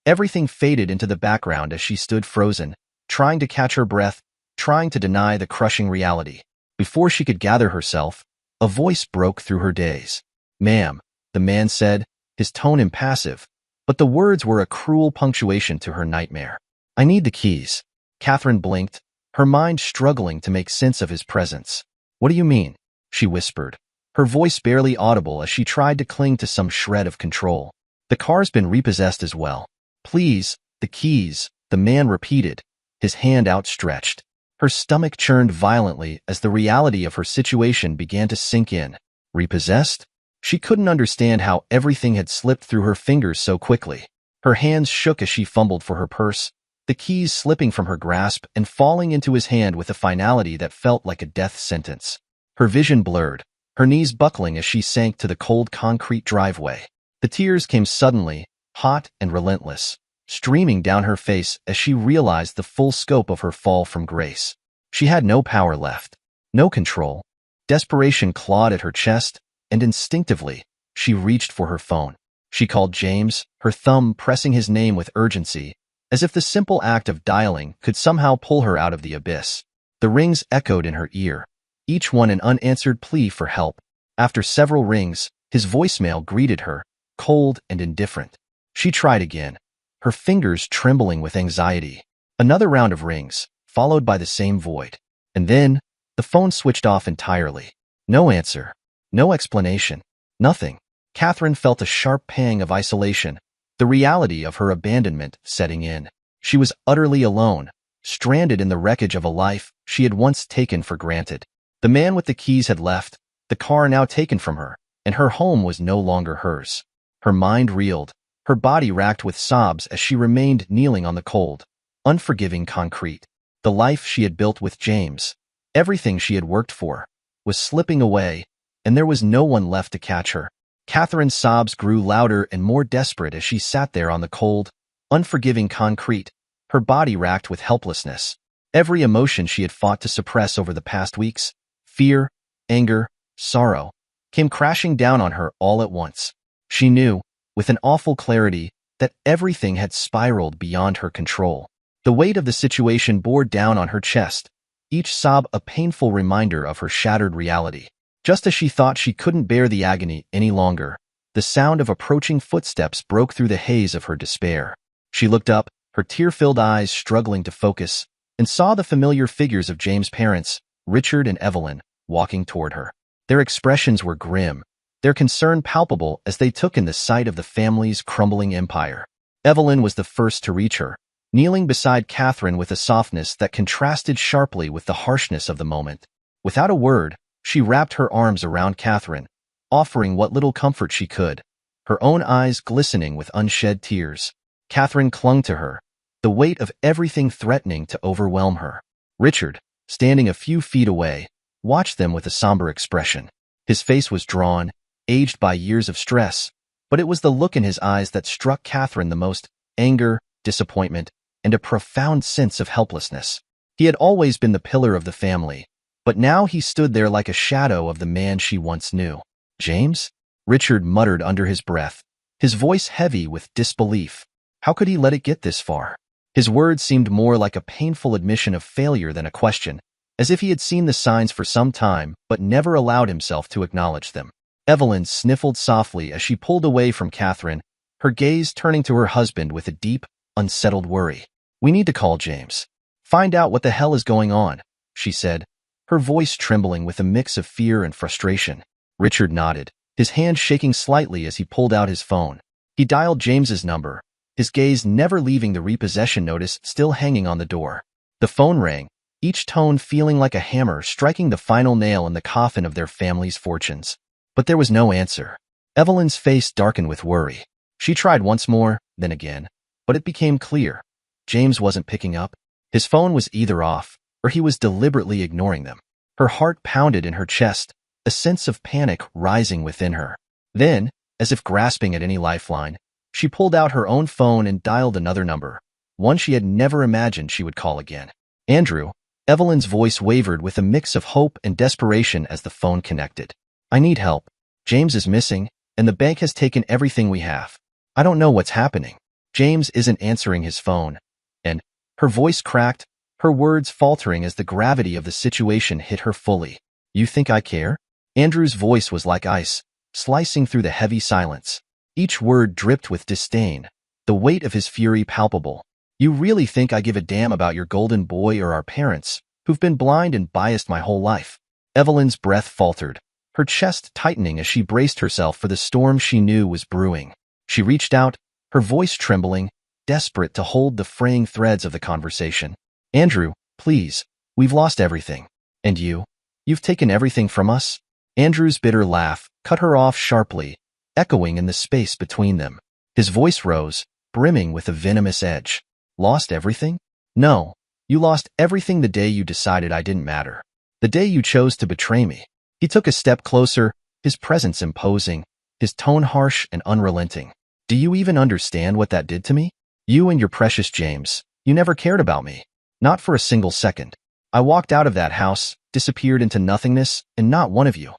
Everything faded into the background as she stood frozen, trying to catch her breath, trying to deny the crushing reality. Before she could gather herself, a voice broke through her daze. "Ma'am," the man said, his tone impassive, but the words were a cruel punctuation to her nightmare. "I need the keys." Catherine blinked, her mind struggling to make sense of his presence. "What do you mean?" she whispered, her voice barely audible as she tried to cling to some shred of control. "The car's been repossessed as well. Please, the keys, the man repeated, his hand outstretched. Her stomach churned violently as the reality of her situation began to sink in. Repossessed? She couldn't understand how everything had slipped through her fingers so quickly. Her hands shook as she fumbled for her purse, the keys slipping from her grasp and falling into his hand with a finality that felt like a death sentence. Her vision blurred, her knees buckling as she sank to the cold concrete driveway. The tears came suddenly, hot and relentless, streaming down her face as she realized the full scope of her fall from grace. She had no power left, no control. Desperation clawed at her chest, and instinctively, she reached for her phone. She called James, her thumb pressing his name with urgency, as if the simple act of dialing could somehow pull her out of the abyss. The rings echoed in her ear, each one an unanswered plea for help. After several rings, his voicemail greeted her, cold and indifferent. She tried again, her fingers trembling with anxiety. Another round of rings, followed by the same void. And then, the phone switched off entirely. No answer, no explanation, nothing. Catherine felt a sharp pang of isolation, the reality of her abandonment setting in. She was utterly alone, stranded in the wreckage of a life she had once taken for granted. The man with the keys had left, the car now taken from her, and her home was no longer hers. Her mind reeled, her body racked with sobs as she remained kneeling on the cold, unforgiving concrete. The life she had built with James, everything she had worked for, was slipping away, and there was no one left to catch her. Catherine's sobs grew louder and more desperate as she sat there on the cold, unforgiving concrete, her body racked with helplessness. Every emotion she had fought to suppress over the past weeks, fear, anger, sorrow, came crashing down on her all at once. She knew, with an awful clarity, that everything had spiraled beyond her control. The weight of the situation bore down on her chest, each sob a painful reminder of her shattered reality. Just as she thought she couldn't bear the agony any longer, the sound of approaching footsteps broke through the haze of her despair. She looked up, her tear-filled eyes struggling to focus, and saw the familiar figures of James' parents, Richard and Evelyn, walking toward her. Their expressions were grim, their concern palpable as they took in the sight of the family's crumbling empire. Evelyn was the first to reach her, kneeling beside Catherine with a softness that contrasted sharply with the harshness of the moment. Without a word, she wrapped her arms around Catherine, offering what little comfort she could, her own eyes glistening with unshed tears. Catherine clung to her, the weight of everything threatening to overwhelm her. Richard, standing a few feet away, watched them with a somber expression. His face was drawn, aged by years of stress, but it was the look in his eyes that struck Catherine the most: anger, disappointment, and a profound sense of helplessness. He had always been the pillar of the family, but now he stood there like a shadow of the man she once knew. James? Richard muttered under his breath, his voice heavy with disbelief. How could he let it get this far? His words seemed more like a painful admission of failure than a question, as if he had seen the signs for some time but never allowed himself to acknowledge them. Evelyn sniffled softly as she pulled away from Catherine, her gaze turning to her husband with a deep, unsettled worry. "We need to call James. Find out what the hell is going on," she said, her voice trembling with a mix of fear and frustration. Richard nodded, his hand shaking slightly as he pulled out his phone. He dialed James's number, his gaze never leaving the repossession notice still hanging on the door. The phone rang, each tone feeling like a hammer striking the final nail in the coffin of their family's fortunes. But there was no answer. Evelyn's face darkened with worry. She tried once more, then again, but it became clear. James wasn't picking up. His phone was either off, or he was deliberately ignoring them. Her heart pounded in her chest, a sense of panic rising within her. Then, as if grasping at any lifeline, she pulled out her own phone and dialed another number, one she had never imagined she would call again. "Andrew," Evelyn's voice wavered with a mix of hope and desperation as the phone connected. "I need help. James is missing, and the bank has taken everything we have. I don't know what's happening. James isn't answering his phone." And her voice cracked, her words faltering as the gravity of the situation hit her fully. "You think I care?" Andrew's voice was like ice, slicing through the heavy silence. Each word dripped with disdain, the weight of his fury palpable. "You really think I give a damn about your golden boy or our parents, who've been blind and biased my whole life?" Evelyn's breath faltered, her chest tightening as she braced herself for the storm she knew was brewing. She reached out, her voice trembling, desperate to hold the fraying threads of the conversation. Andrew, please, we've lost everything. And you? You've taken everything from us? Andrew's bitter laugh cut her off sharply, echoing in the space between them. His voice rose, brimming with a venomous edge. Lost everything? No, you lost everything the day you decided I didn't matter. The day you chose to betray me. He took a step closer, his presence imposing, his tone harsh and unrelenting. Do you even understand what that did to me? You and your precious James, you never cared about me. Not for a single second. I walked out of that house, disappeared into nothingness, and not one of you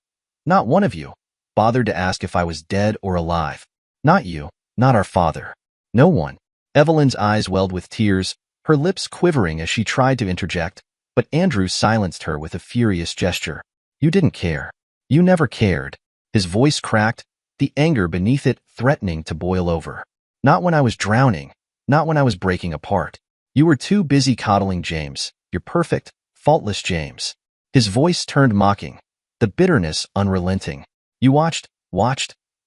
bothered to ask if I was dead or alive. Not you, not our father. No one. Evelyn's eyes welled with tears, her lips quivering as she tried to interject, but Andrew silenced her with a furious gesture. You didn't care. You never cared. His voice cracked, the anger beneath it threatening to boil over. Not when I was drowning, not when I was breaking apart. You were too busy coddling James, your perfect, faultless James. His voice turned mocking, the bitterness unrelenting. You watched,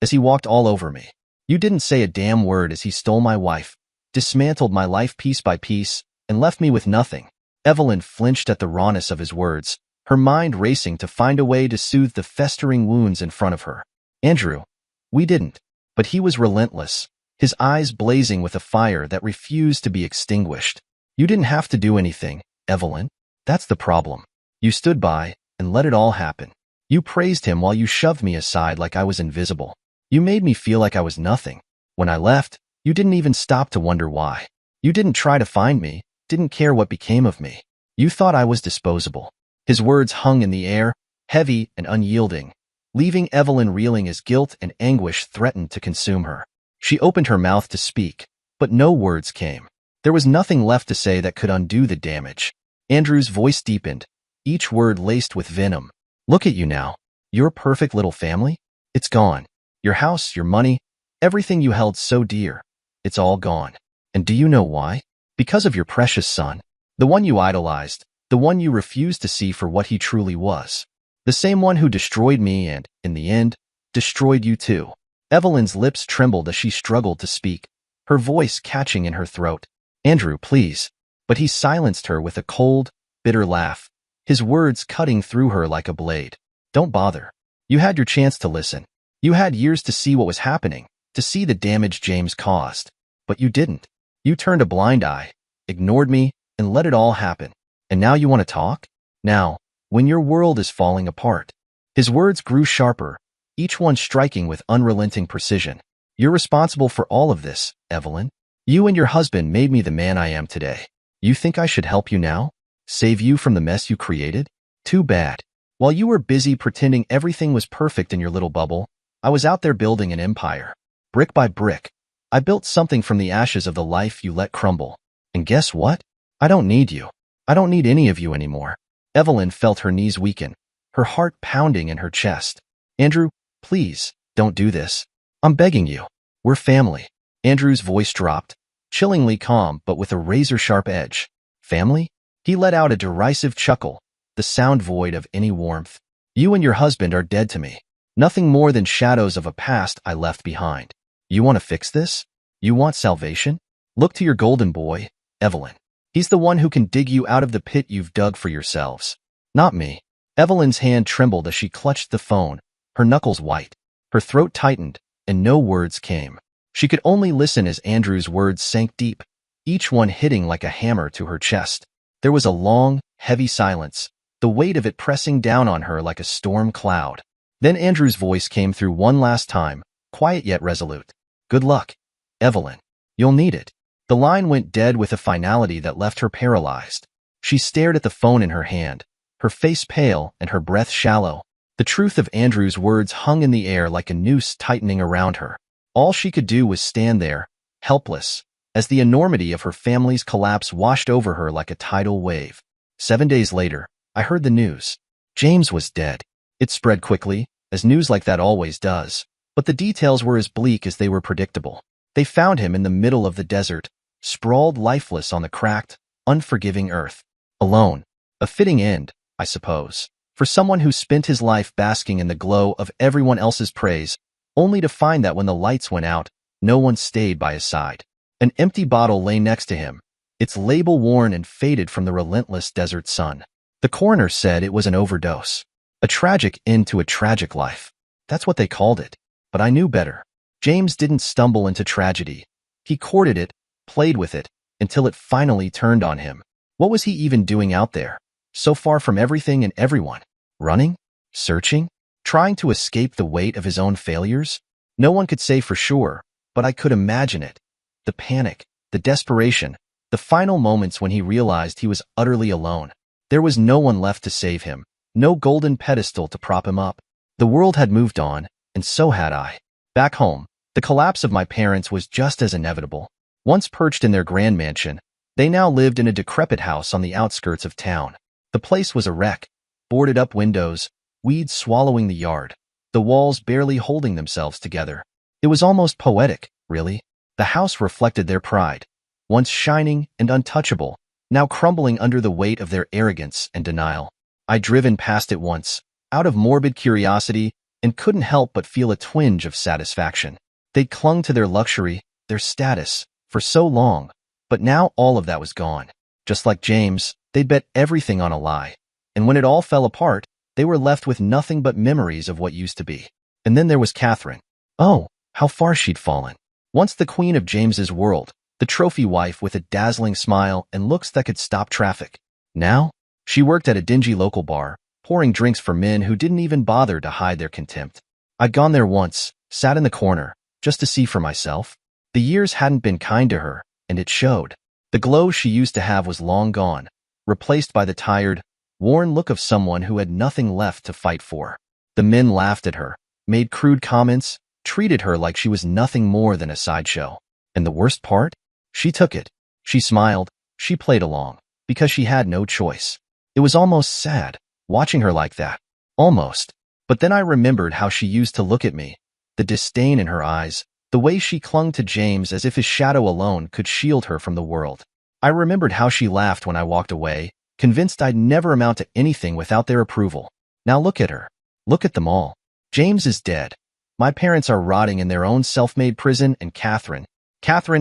as he walked all over me. You didn't say a damn word as he stole my wife, dismantled my life piece by piece, and left me with nothing. Evelyn flinched at the rawness of his words, her mind racing to find a way to soothe the festering wounds in front of her. Andrew, we didn't. But he was relentless, his eyes blazing with a fire that refused to be extinguished. You didn't have to do anything, Evelyn. That's the problem. You stood by and let it all happen. You praised him while you shoved me aside like I was invisible. You made me feel like I was nothing. When I left, you didn't even stop to wonder why. You didn't try to find me, didn't care what became of me. You thought I was disposable. His words hung in the air, heavy and unyielding, leaving Evelyn reeling as guilt and anguish threatened to consume her. She opened her mouth to speak, but no words came. There was nothing left to say that could undo the damage. Andrew's voice deepened, each word laced with venom. Look at you now. Your perfect little family? It's gone. Your house, your money, everything you held so dear. It's all gone. And do you know why? Because of your precious son. The one you idolized, the one you refused to see for what he truly was. The same one who destroyed me and, in the end, destroyed you too. Evelyn's lips trembled as she struggled to speak, her voice catching in her throat. Andrew, please. But he silenced her with a cold, bitter laugh, his words cutting through her like a blade. Don't bother. You had your chance to listen. You had years to see what was happening, to see the damage James caused. But you didn't. You turned a blind eye, ignored me, and let it all happen. And now you want to talk? Now, when your world is falling apart. His words grew sharper, each one striking with unrelenting precision. You're responsible for all of this, Evelyn. You and your husband made me the man I am today. You think I should help you now? Save you from the mess you created? Too bad. While you were busy pretending everything was perfect in your little bubble, I was out there building an empire. Brick by brick, I built something from the ashes of the life you let crumble. And guess what? I don't need you. I don't need any of you anymore. Evelyn felt her knees weaken, her heart pounding in her chest. Andrew, please, don't do this. I'm begging you. We're family. Andrew's voice dropped, chillingly calm but with a razor-sharp edge. Family? He let out a derisive chuckle, the sound void of any warmth. You and your husband are dead to me. Nothing more than shadows of a past I left behind. You want to fix this? You want salvation? Look to your golden boy, Evelyn. He's the one who can dig you out of the pit you've dug for yourselves. Not me. Evelyn's hand trembled as she clutched the phone, her knuckles white. Her throat tightened, and no words came. She could only listen as Andrew's words sank deep, each one hitting like a hammer to her chest. There was a long, heavy silence, the weight of it pressing down on her like a storm cloud. Then Andrew's voice came through one last time, quiet yet resolute. Good luck, Evelyn. You'll need it. The line went dead with a finality that left her paralyzed. She stared at the phone in her hand, her face pale and her breath shallow. The truth of Andrew's words hung in the air like a noose tightening around her. All she could do was stand there, helpless, as the enormity of her family's collapse washed over her like a tidal wave. 7 days later, I heard the news. James was dead. It spread quickly, as news like that always does, but the details were as bleak as they were predictable. They found him in the middle of the desert, sprawled lifeless on the cracked, unforgiving earth. Alone. A fitting end, I suppose, for someone who spent his life basking in the glow of everyone else's praise, only to find that when the lights went out, no one stayed by his side. An empty bottle lay next to him, its label worn and faded from the relentless desert sun. The coroner said it was an overdose. A tragic end to a tragic life. That's what they called it. But I knew better. James didn't stumble into tragedy. He courted it, played with it, until it finally turned on him. What was he even doing out there? So far from everything and everyone. Running? Searching? Trying to escape the weight of his own failures? No one could say for sure, but I could imagine it. The panic, the desperation, the final moments when he realized he was utterly alone. There was no one left to save him, no golden pedestal to prop him up. The world had moved on, and so had I. Back home, the collapse of my parents was just as inevitable. Once perched in their grand mansion, they now lived in a decrepit house on the outskirts of town. The place was a wreck, boarded up windows, weeds swallowing the yard, the walls barely holding themselves together. It was almost poetic, really. The house reflected their pride, once shining and untouchable, now crumbling under the weight of their arrogance and denial. I'd driven past it once, out of morbid curiosity, and couldn't help but feel a twinge of satisfaction. They'd clung to their luxury, their status, for so long, but now all of that was gone. Just like James, they'd bet everything on a lie, and when it all fell apart, they were left with nothing but memories of what used to be. And then there was Catherine. Oh, how far she'd fallen. Once the queen of James's world, the trophy wife with a dazzling smile and looks that could stop traffic. Now, she worked at a dingy local bar, pouring drinks for men who didn't even bother to hide their contempt. I'd gone there once, sat in the corner, just to see for myself. The years hadn't been kind to her, and it showed. The glow she used to have was long gone, replaced by the tired, worn look of someone who had nothing left to fight for. The men laughed at her, made crude comments, treated her like she was nothing more than a sideshow. And the worst part? She took it. She smiled. She played along, because she had no choice. It was almost sad, watching her like that. Almost. But then I remembered how she used to look at me, the disdain in her eyes, the way she clung to James as if his shadow alone could shield her from the world. I remembered how she laughed when I walked away, convinced I'd never amount to anything without their approval. Now look at her. Look at them all. James is dead. My parents are rotting in their own self-made prison, and Catherine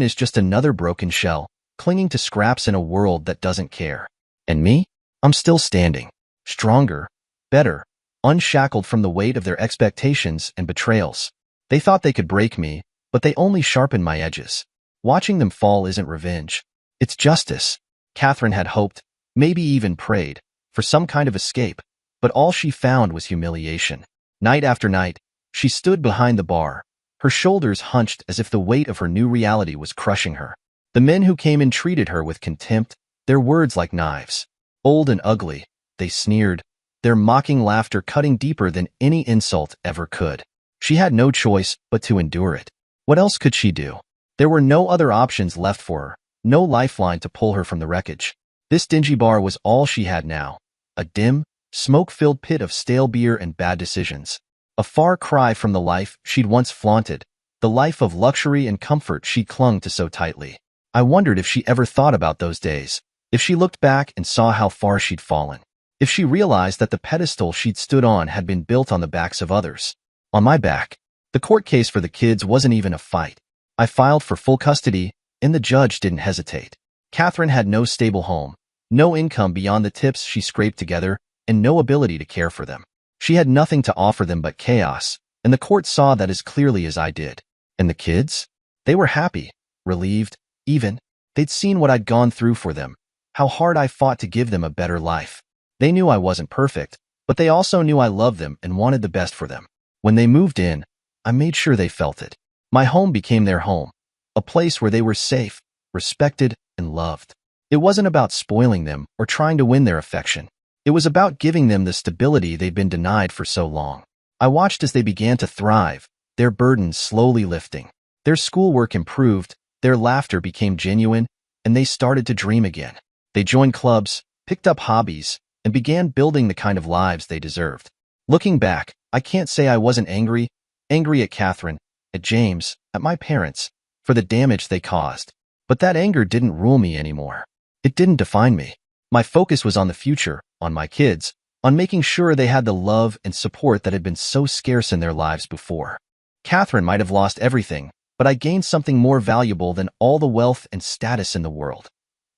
is just another broken shell, clinging to scraps in a world that doesn't care. And me? I'm still standing. Stronger, better, unshackled from the weight of their expectations and betrayals. They thought they could break me, but they only sharpened my edges. Watching them fall isn't revenge. It's justice. Catherine had hoped, maybe even prayed, for some kind of escape, but all she found was humiliation. Night after night, she stood behind the bar, her shoulders hunched as if the weight of her new reality was crushing her. The men who came in treated her with contempt, their words like knives. Old and ugly, they sneered, their mocking laughter cutting deeper than any insult ever could. She had no choice but to endure it. What else could she do? There were no other options left for her, no lifeline to pull her from the wreckage. This dingy bar was all she had now, a dim, smoke-filled pit of stale beer and bad decisions. A far cry from the life she'd once flaunted, the life of luxury and comfort she clung to so tightly. I wondered if she ever thought about those days, if she looked back and saw how far she'd fallen, if she realized that the pedestal she'd stood on had been built on the backs of others. On my back. The court case for the kids wasn't even a fight. I filed for full custody, and the judge didn't hesitate. Catherine had no stable home, no income beyond the tips she scraped together, and no ability to care for them. She had nothing to offer them but chaos, and the court saw that as clearly as I did. And the kids? They were happy, relieved, even. They'd seen what I'd gone through for them, how hard I fought to give them a better life. They knew I wasn't perfect, but they also knew I loved them and wanted the best for them. When they moved in, I made sure they felt it. My home became their home, a place where they were safe, respected, and loved. It wasn't about spoiling them or trying to win their affection. It was about giving them the stability they'd been denied for so long. I watched as they began to thrive, their burdens slowly lifting. Their schoolwork improved, their laughter became genuine, and they started to dream again. They joined clubs, picked up hobbies, and began building the kind of lives they deserved. Looking back, I can't say I wasn't angry at Catherine, at James, at my parents, for the damage they caused. But that anger didn't rule me anymore. It didn't define me. My focus was on the future, on my kids, on making sure they had the love and support that had been so scarce in their lives before. Catherine might have lost everything, but I gained something more valuable than all the wealth and status in the world.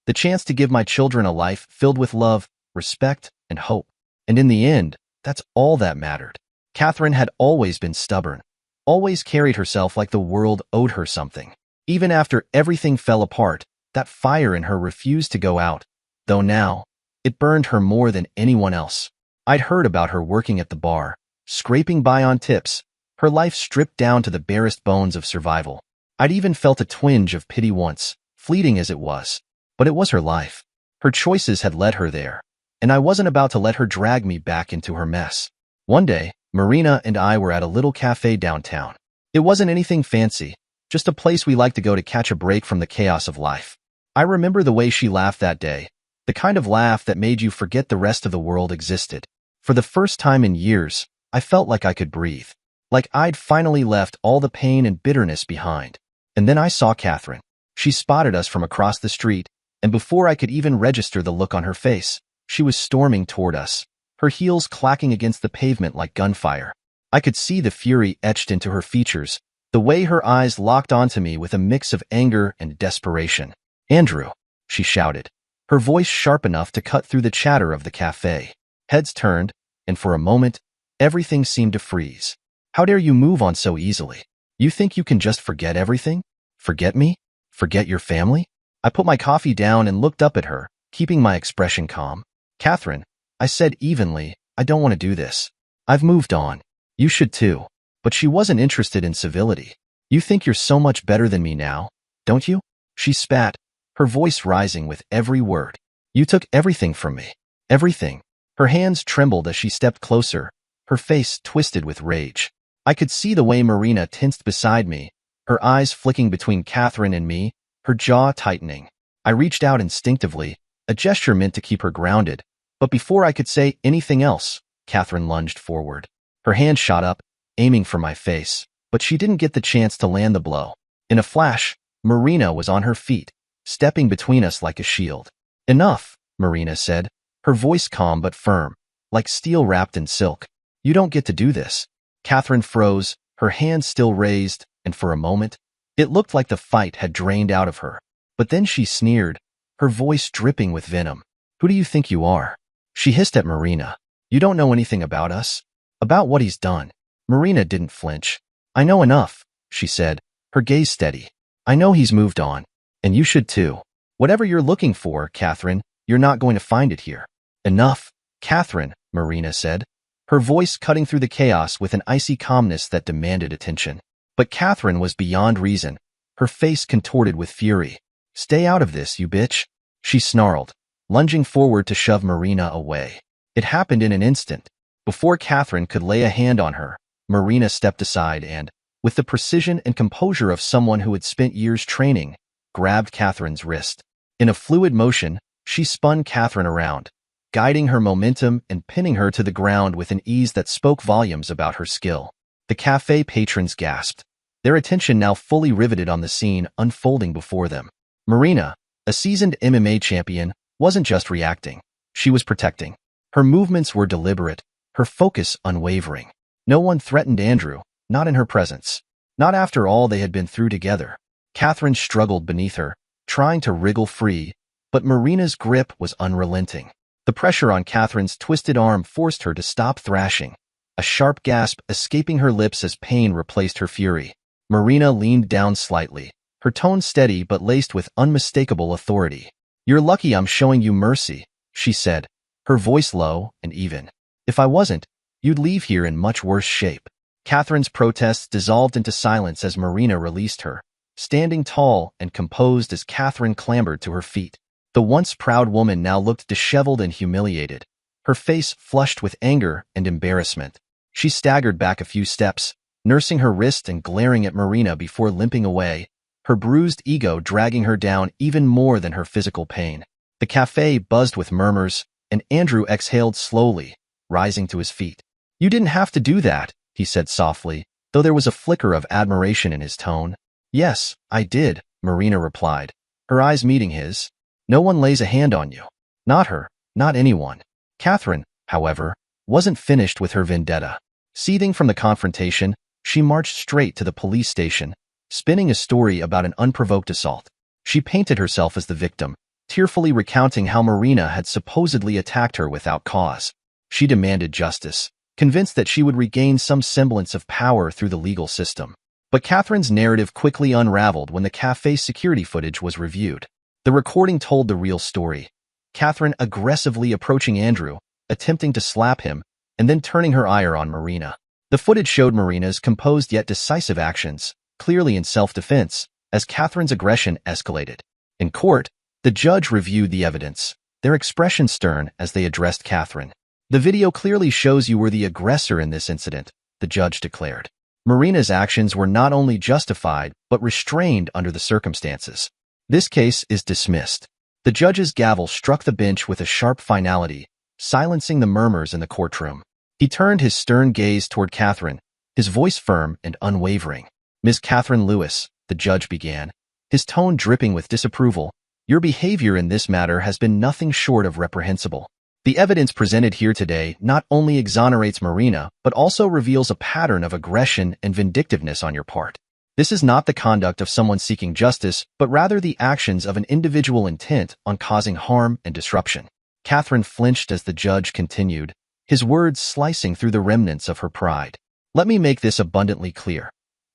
The chance to give my children a life filled with love, respect, and hope. And in the end, that's all that mattered. Catherine had always been stubborn, always carried herself like the world owed her something. Even after everything fell apart, that fire in her refused to go out, though now, it burned her more than anyone else. I'd heard about her working at the bar, scraping by on tips, her life stripped down to the barest bones of survival. I'd even felt a twinge of pity once, fleeting as it was. But it was her life. Her choices had led her there, and I wasn't about to let her drag me back into her mess. One day, Marina and I were at a little cafe downtown. It wasn't anything fancy, just a place we liked to go to catch a break from the chaos of life. I remember the way she laughed that day, the kind of laugh that made you forget the rest of the world existed. For the first time in years, I felt like I could breathe, like I'd finally left all the pain and bitterness behind. And then I saw Catherine. She spotted us from across the street, and before I could even register the look on her face, she was storming toward us, her heels clacking against the pavement like gunfire. I could see the fury etched into her features, the way her eyes locked onto me with a mix of anger and desperation. "Andrew," she shouted, her voice sharp enough to cut through the chatter of the cafe. Heads turned, and for a moment, everything seemed to freeze. "How dare you move on so easily? You think you can just forget everything? Forget me? Forget your family?" I put my coffee down and looked up at her, keeping my expression calm. "Catherine," I said evenly, "I don't want to do this. I've moved on. You should too." But she wasn't interested in civility. "You think you're so much better than me now, don't you?" She spat, her voice rising with every word. "You took everything from me. Everything." Her hands trembled as she stepped closer, her face twisted with rage. I could see the way Marina tensed beside me, her eyes flicking between Catherine and me, her jaw tightening. I reached out instinctively, a gesture meant to keep her grounded, but before I could say anything else, Catherine lunged forward. Her hand shot up, aiming for my face, but she didn't get the chance to land the blow. In a flash, Marina was on her feet, stepping between us like a shield. "Enough," Marina said, her voice calm but firm, like steel wrapped in silk. "You don't get to do this." Catherine froze, her hands still raised, and for a moment, it looked like the fight had drained out of her. But then she sneered, her voice dripping with venom. "Who do you think you are?" She hissed at Marina. "You don't know anything about us? About what he's done." Marina didn't flinch. "I know enough," she said, her gaze steady. "I know he's moved on, and you should too. Whatever you're looking for, Catherine, you're not going to find it here." "Enough, Catherine," Marina said, her voice cutting through the chaos with an icy calmness that demanded attention. But Catherine was beyond reason, her face contorted with fury. "Stay out of this, you bitch," she snarled, lunging forward to shove Marina away. It happened in an instant. Before Catherine could lay a hand on her, Marina stepped aside and, with the precision and composure of someone who had spent years training, grabbed Catherine's wrist. In a fluid motion, she spun Catherine around, guiding her momentum and pinning her to the ground with an ease that spoke volumes about her skill. The cafe patrons gasped, their attention now fully riveted on the scene unfolding before them. Marina, a seasoned MMA champion, wasn't just reacting. She was protecting. Her movements were deliberate, her focus unwavering. No one threatened Andrew, not in her presence. Not after all they had been through together. Catherine struggled beneath her, trying to wriggle free, but Marina's grip was unrelenting. The pressure on Catherine's twisted arm forced her to stop thrashing, a sharp gasp escaping her lips as pain replaced her fury. Marina leaned down slightly, her tone steady but laced with unmistakable authority. "You're lucky I'm showing you mercy," she said, her voice low and even. "If I wasn't, you'd leave here in much worse shape." Catherine's protests dissolved into silence as Marina released her, standing tall and composed as Catherine clambered to her feet. The once proud woman now looked disheveled and humiliated, her face flushed with anger and embarrassment. She staggered back a few steps, nursing her wrist and glaring at Marina before limping away, her bruised ego dragging her down even more than her physical pain. The cafe buzzed with murmurs, and Andrew exhaled slowly, rising to his feet. "You didn't have to do that," he said softly, though there was a flicker of admiration in his tone. "Yes, I did," Marina replied, her eyes meeting his. "No one lays a hand on you. Not her, not anyone." Catherine, however, wasn't finished with her vendetta. Seething from the confrontation, she marched straight to the police station, spinning a story about an unprovoked assault. She painted herself as the victim, tearfully recounting how Marina had supposedly attacked her without cause. She demanded justice, convinced that she would regain some semblance of power through the legal system. But Catherine's narrative quickly unraveled when the cafe's security footage was reviewed. The recording told the real story. Catherine aggressively approaching Andrew, attempting to slap him, and then turning her ire on Marina. The footage showed Marina's composed yet decisive actions, clearly in self-defense, as Catherine's aggression escalated. In court, the judge reviewed the evidence, their expression stern as they addressed Catherine. "The video clearly shows you were the aggressor in this incident," the judge declared. Marina's actions were not only justified, but restrained under the circumstances. This case is dismissed. The judge's gavel struck the bench with a sharp finality, silencing the murmurs in the courtroom. He turned his stern gaze toward Catherine, his voice firm and unwavering. "Ms. Catherine Lewis," the judge began, his tone dripping with disapproval, "your behavior in this matter has been nothing short of reprehensible. The evidence presented here today not only exonerates Marina, but also reveals a pattern of aggression and vindictiveness on your part. This is not the conduct of someone seeking justice, but rather the actions of an individual intent on causing harm and disruption." Catherine flinched as the judge continued, his words slicing through the remnants of her pride. "Let me make this abundantly clear.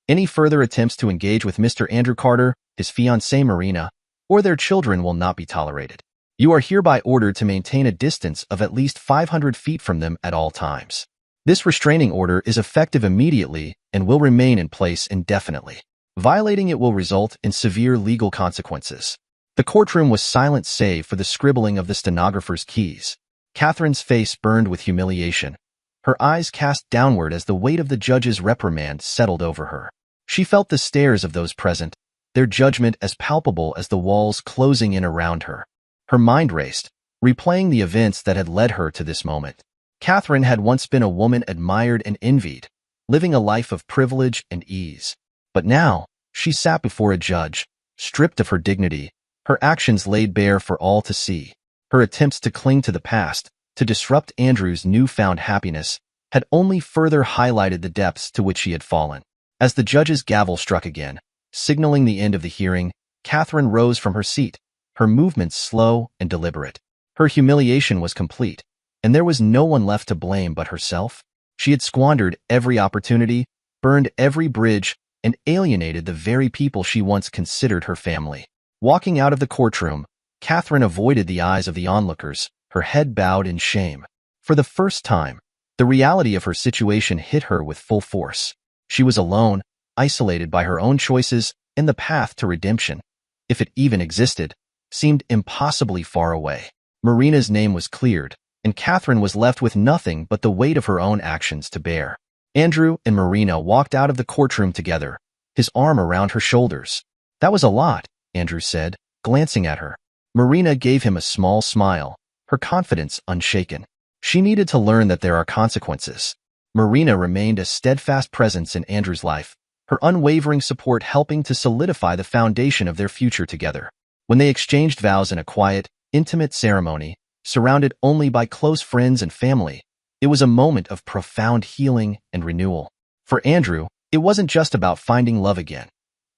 Any further attempts to engage with Mr. Andrew Carter, his fiancée Marina, or their children will not be tolerated. You are hereby ordered to maintain a distance of at least 500 feet from them at all times. This restraining order is effective immediately and will remain in place indefinitely. Violating it will result in severe legal consequences." The courtroom was silent save for the scribbling of the stenographer's keys. Catherine's face burned with humiliation, her eyes cast downward as the weight of the judge's reprimand settled over her. She felt the stares of those present, their judgment as palpable as the walls closing in around her. Her mind raced, replaying the events that had led her to this moment. Catherine had once been a woman admired and envied, living a life of privilege and ease. But now, she sat before a judge, stripped of her dignity, her actions laid bare for all to see. Her attempts to cling to the past, to disrupt Andrew's newfound happiness, had only further highlighted the depths to which she had fallen. As the judge's gavel struck again, signaling the end of the hearing, Catherine rose from her seat, her movements slow and deliberate. Her humiliation was complete, and there was no one left to blame but herself. She had squandered every opportunity, burned every bridge, and alienated the very people she once considered her family. Walking out of the courtroom, Catherine avoided the eyes of the onlookers, her head bowed in shame. For the first time, the reality of her situation hit her with full force. She was alone, isolated by her own choices, and the path to redemption, if it even existed, seemed impossibly far away. Marina's name was cleared, and Catherine was left with nothing but the weight of her own actions to bear. Andrew and Marina walked out of the courtroom together, his arm around her shoulders. "That was a lot," Andrew said, glancing at her. Marina gave him a small smile, her confidence unshaken. She needed to learn that there are consequences. Marina remained a steadfast presence in Andrew's life, her unwavering support helping to solidify the foundation of their future together. When they exchanged vows in a quiet, intimate ceremony, surrounded only by close friends and family, it was a moment of profound healing and renewal. For Andrew, it wasn't just about finding love again.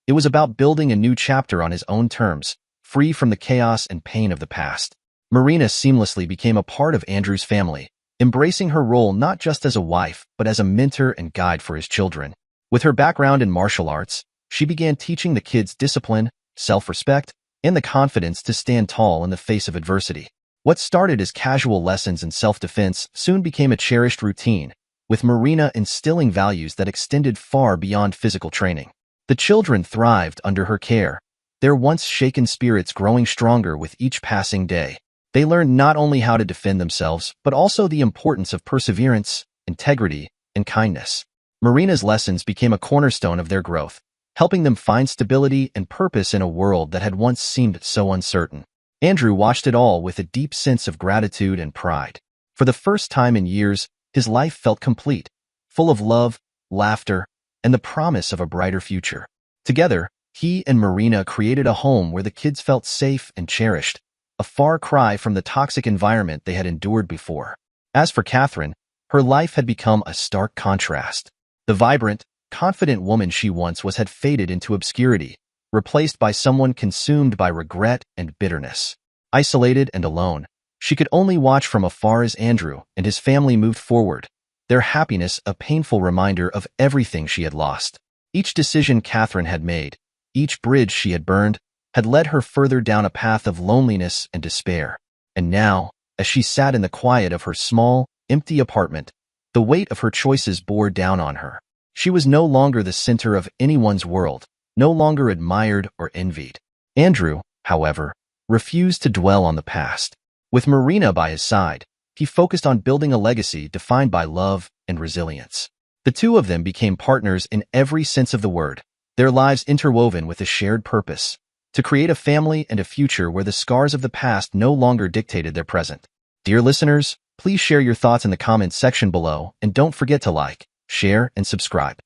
It was about building a new chapter on his own terms, free from the chaos and pain of the past. Marina seamlessly became a part of Andrew's family, embracing her role not just as a wife, but as a mentor and guide for his children. With her background in martial arts, she began teaching the kids discipline, self-respect, and the confidence to stand tall in the face of adversity. What started as casual lessons in self-defense soon became a cherished routine, with Marina instilling values that extended far beyond physical training. The children thrived under her care, their once shaken spirits growing stronger with each passing day. They learned not only how to defend themselves, but also the importance of perseverance, integrity, and kindness. Marina's lessons became a cornerstone of their growth, helping them find stability and purpose in a world that had once seemed so uncertain. Andrew watched it all with a deep sense of gratitude and pride. For the first time in years, his life felt complete, full of love, laughter, and the promise of a brighter future. Together, he and Marina created a home where the kids felt safe and cherished, a far cry from the toxic environment they had endured before. As for Catherine, her life had become a stark contrast. The vibrant, confident woman she once was had faded into obscurity, replaced by someone consumed by regret and bitterness. Isolated and alone, she could only watch from afar as Andrew and his family moved forward, their happiness a painful reminder of everything she had lost. Each decision Catherine had made, each bridge she had burned, had led her further down a path of loneliness and despair. And now, as she sat in the quiet of her small, empty apartment, the weight of her choices bore down on her. She was no longer the center of anyone's world, no longer admired or envied. Andrew, however, refused to dwell on the past. With Marina by his side, he focused on building a legacy defined by love and resilience. The two of them became partners in every sense of the word, their lives interwoven with a shared purpose, to create a family and a future where the scars of the past no longer dictated their present. Dear listeners, please share your thoughts in the comments section below and don't forget to like, share, and subscribe.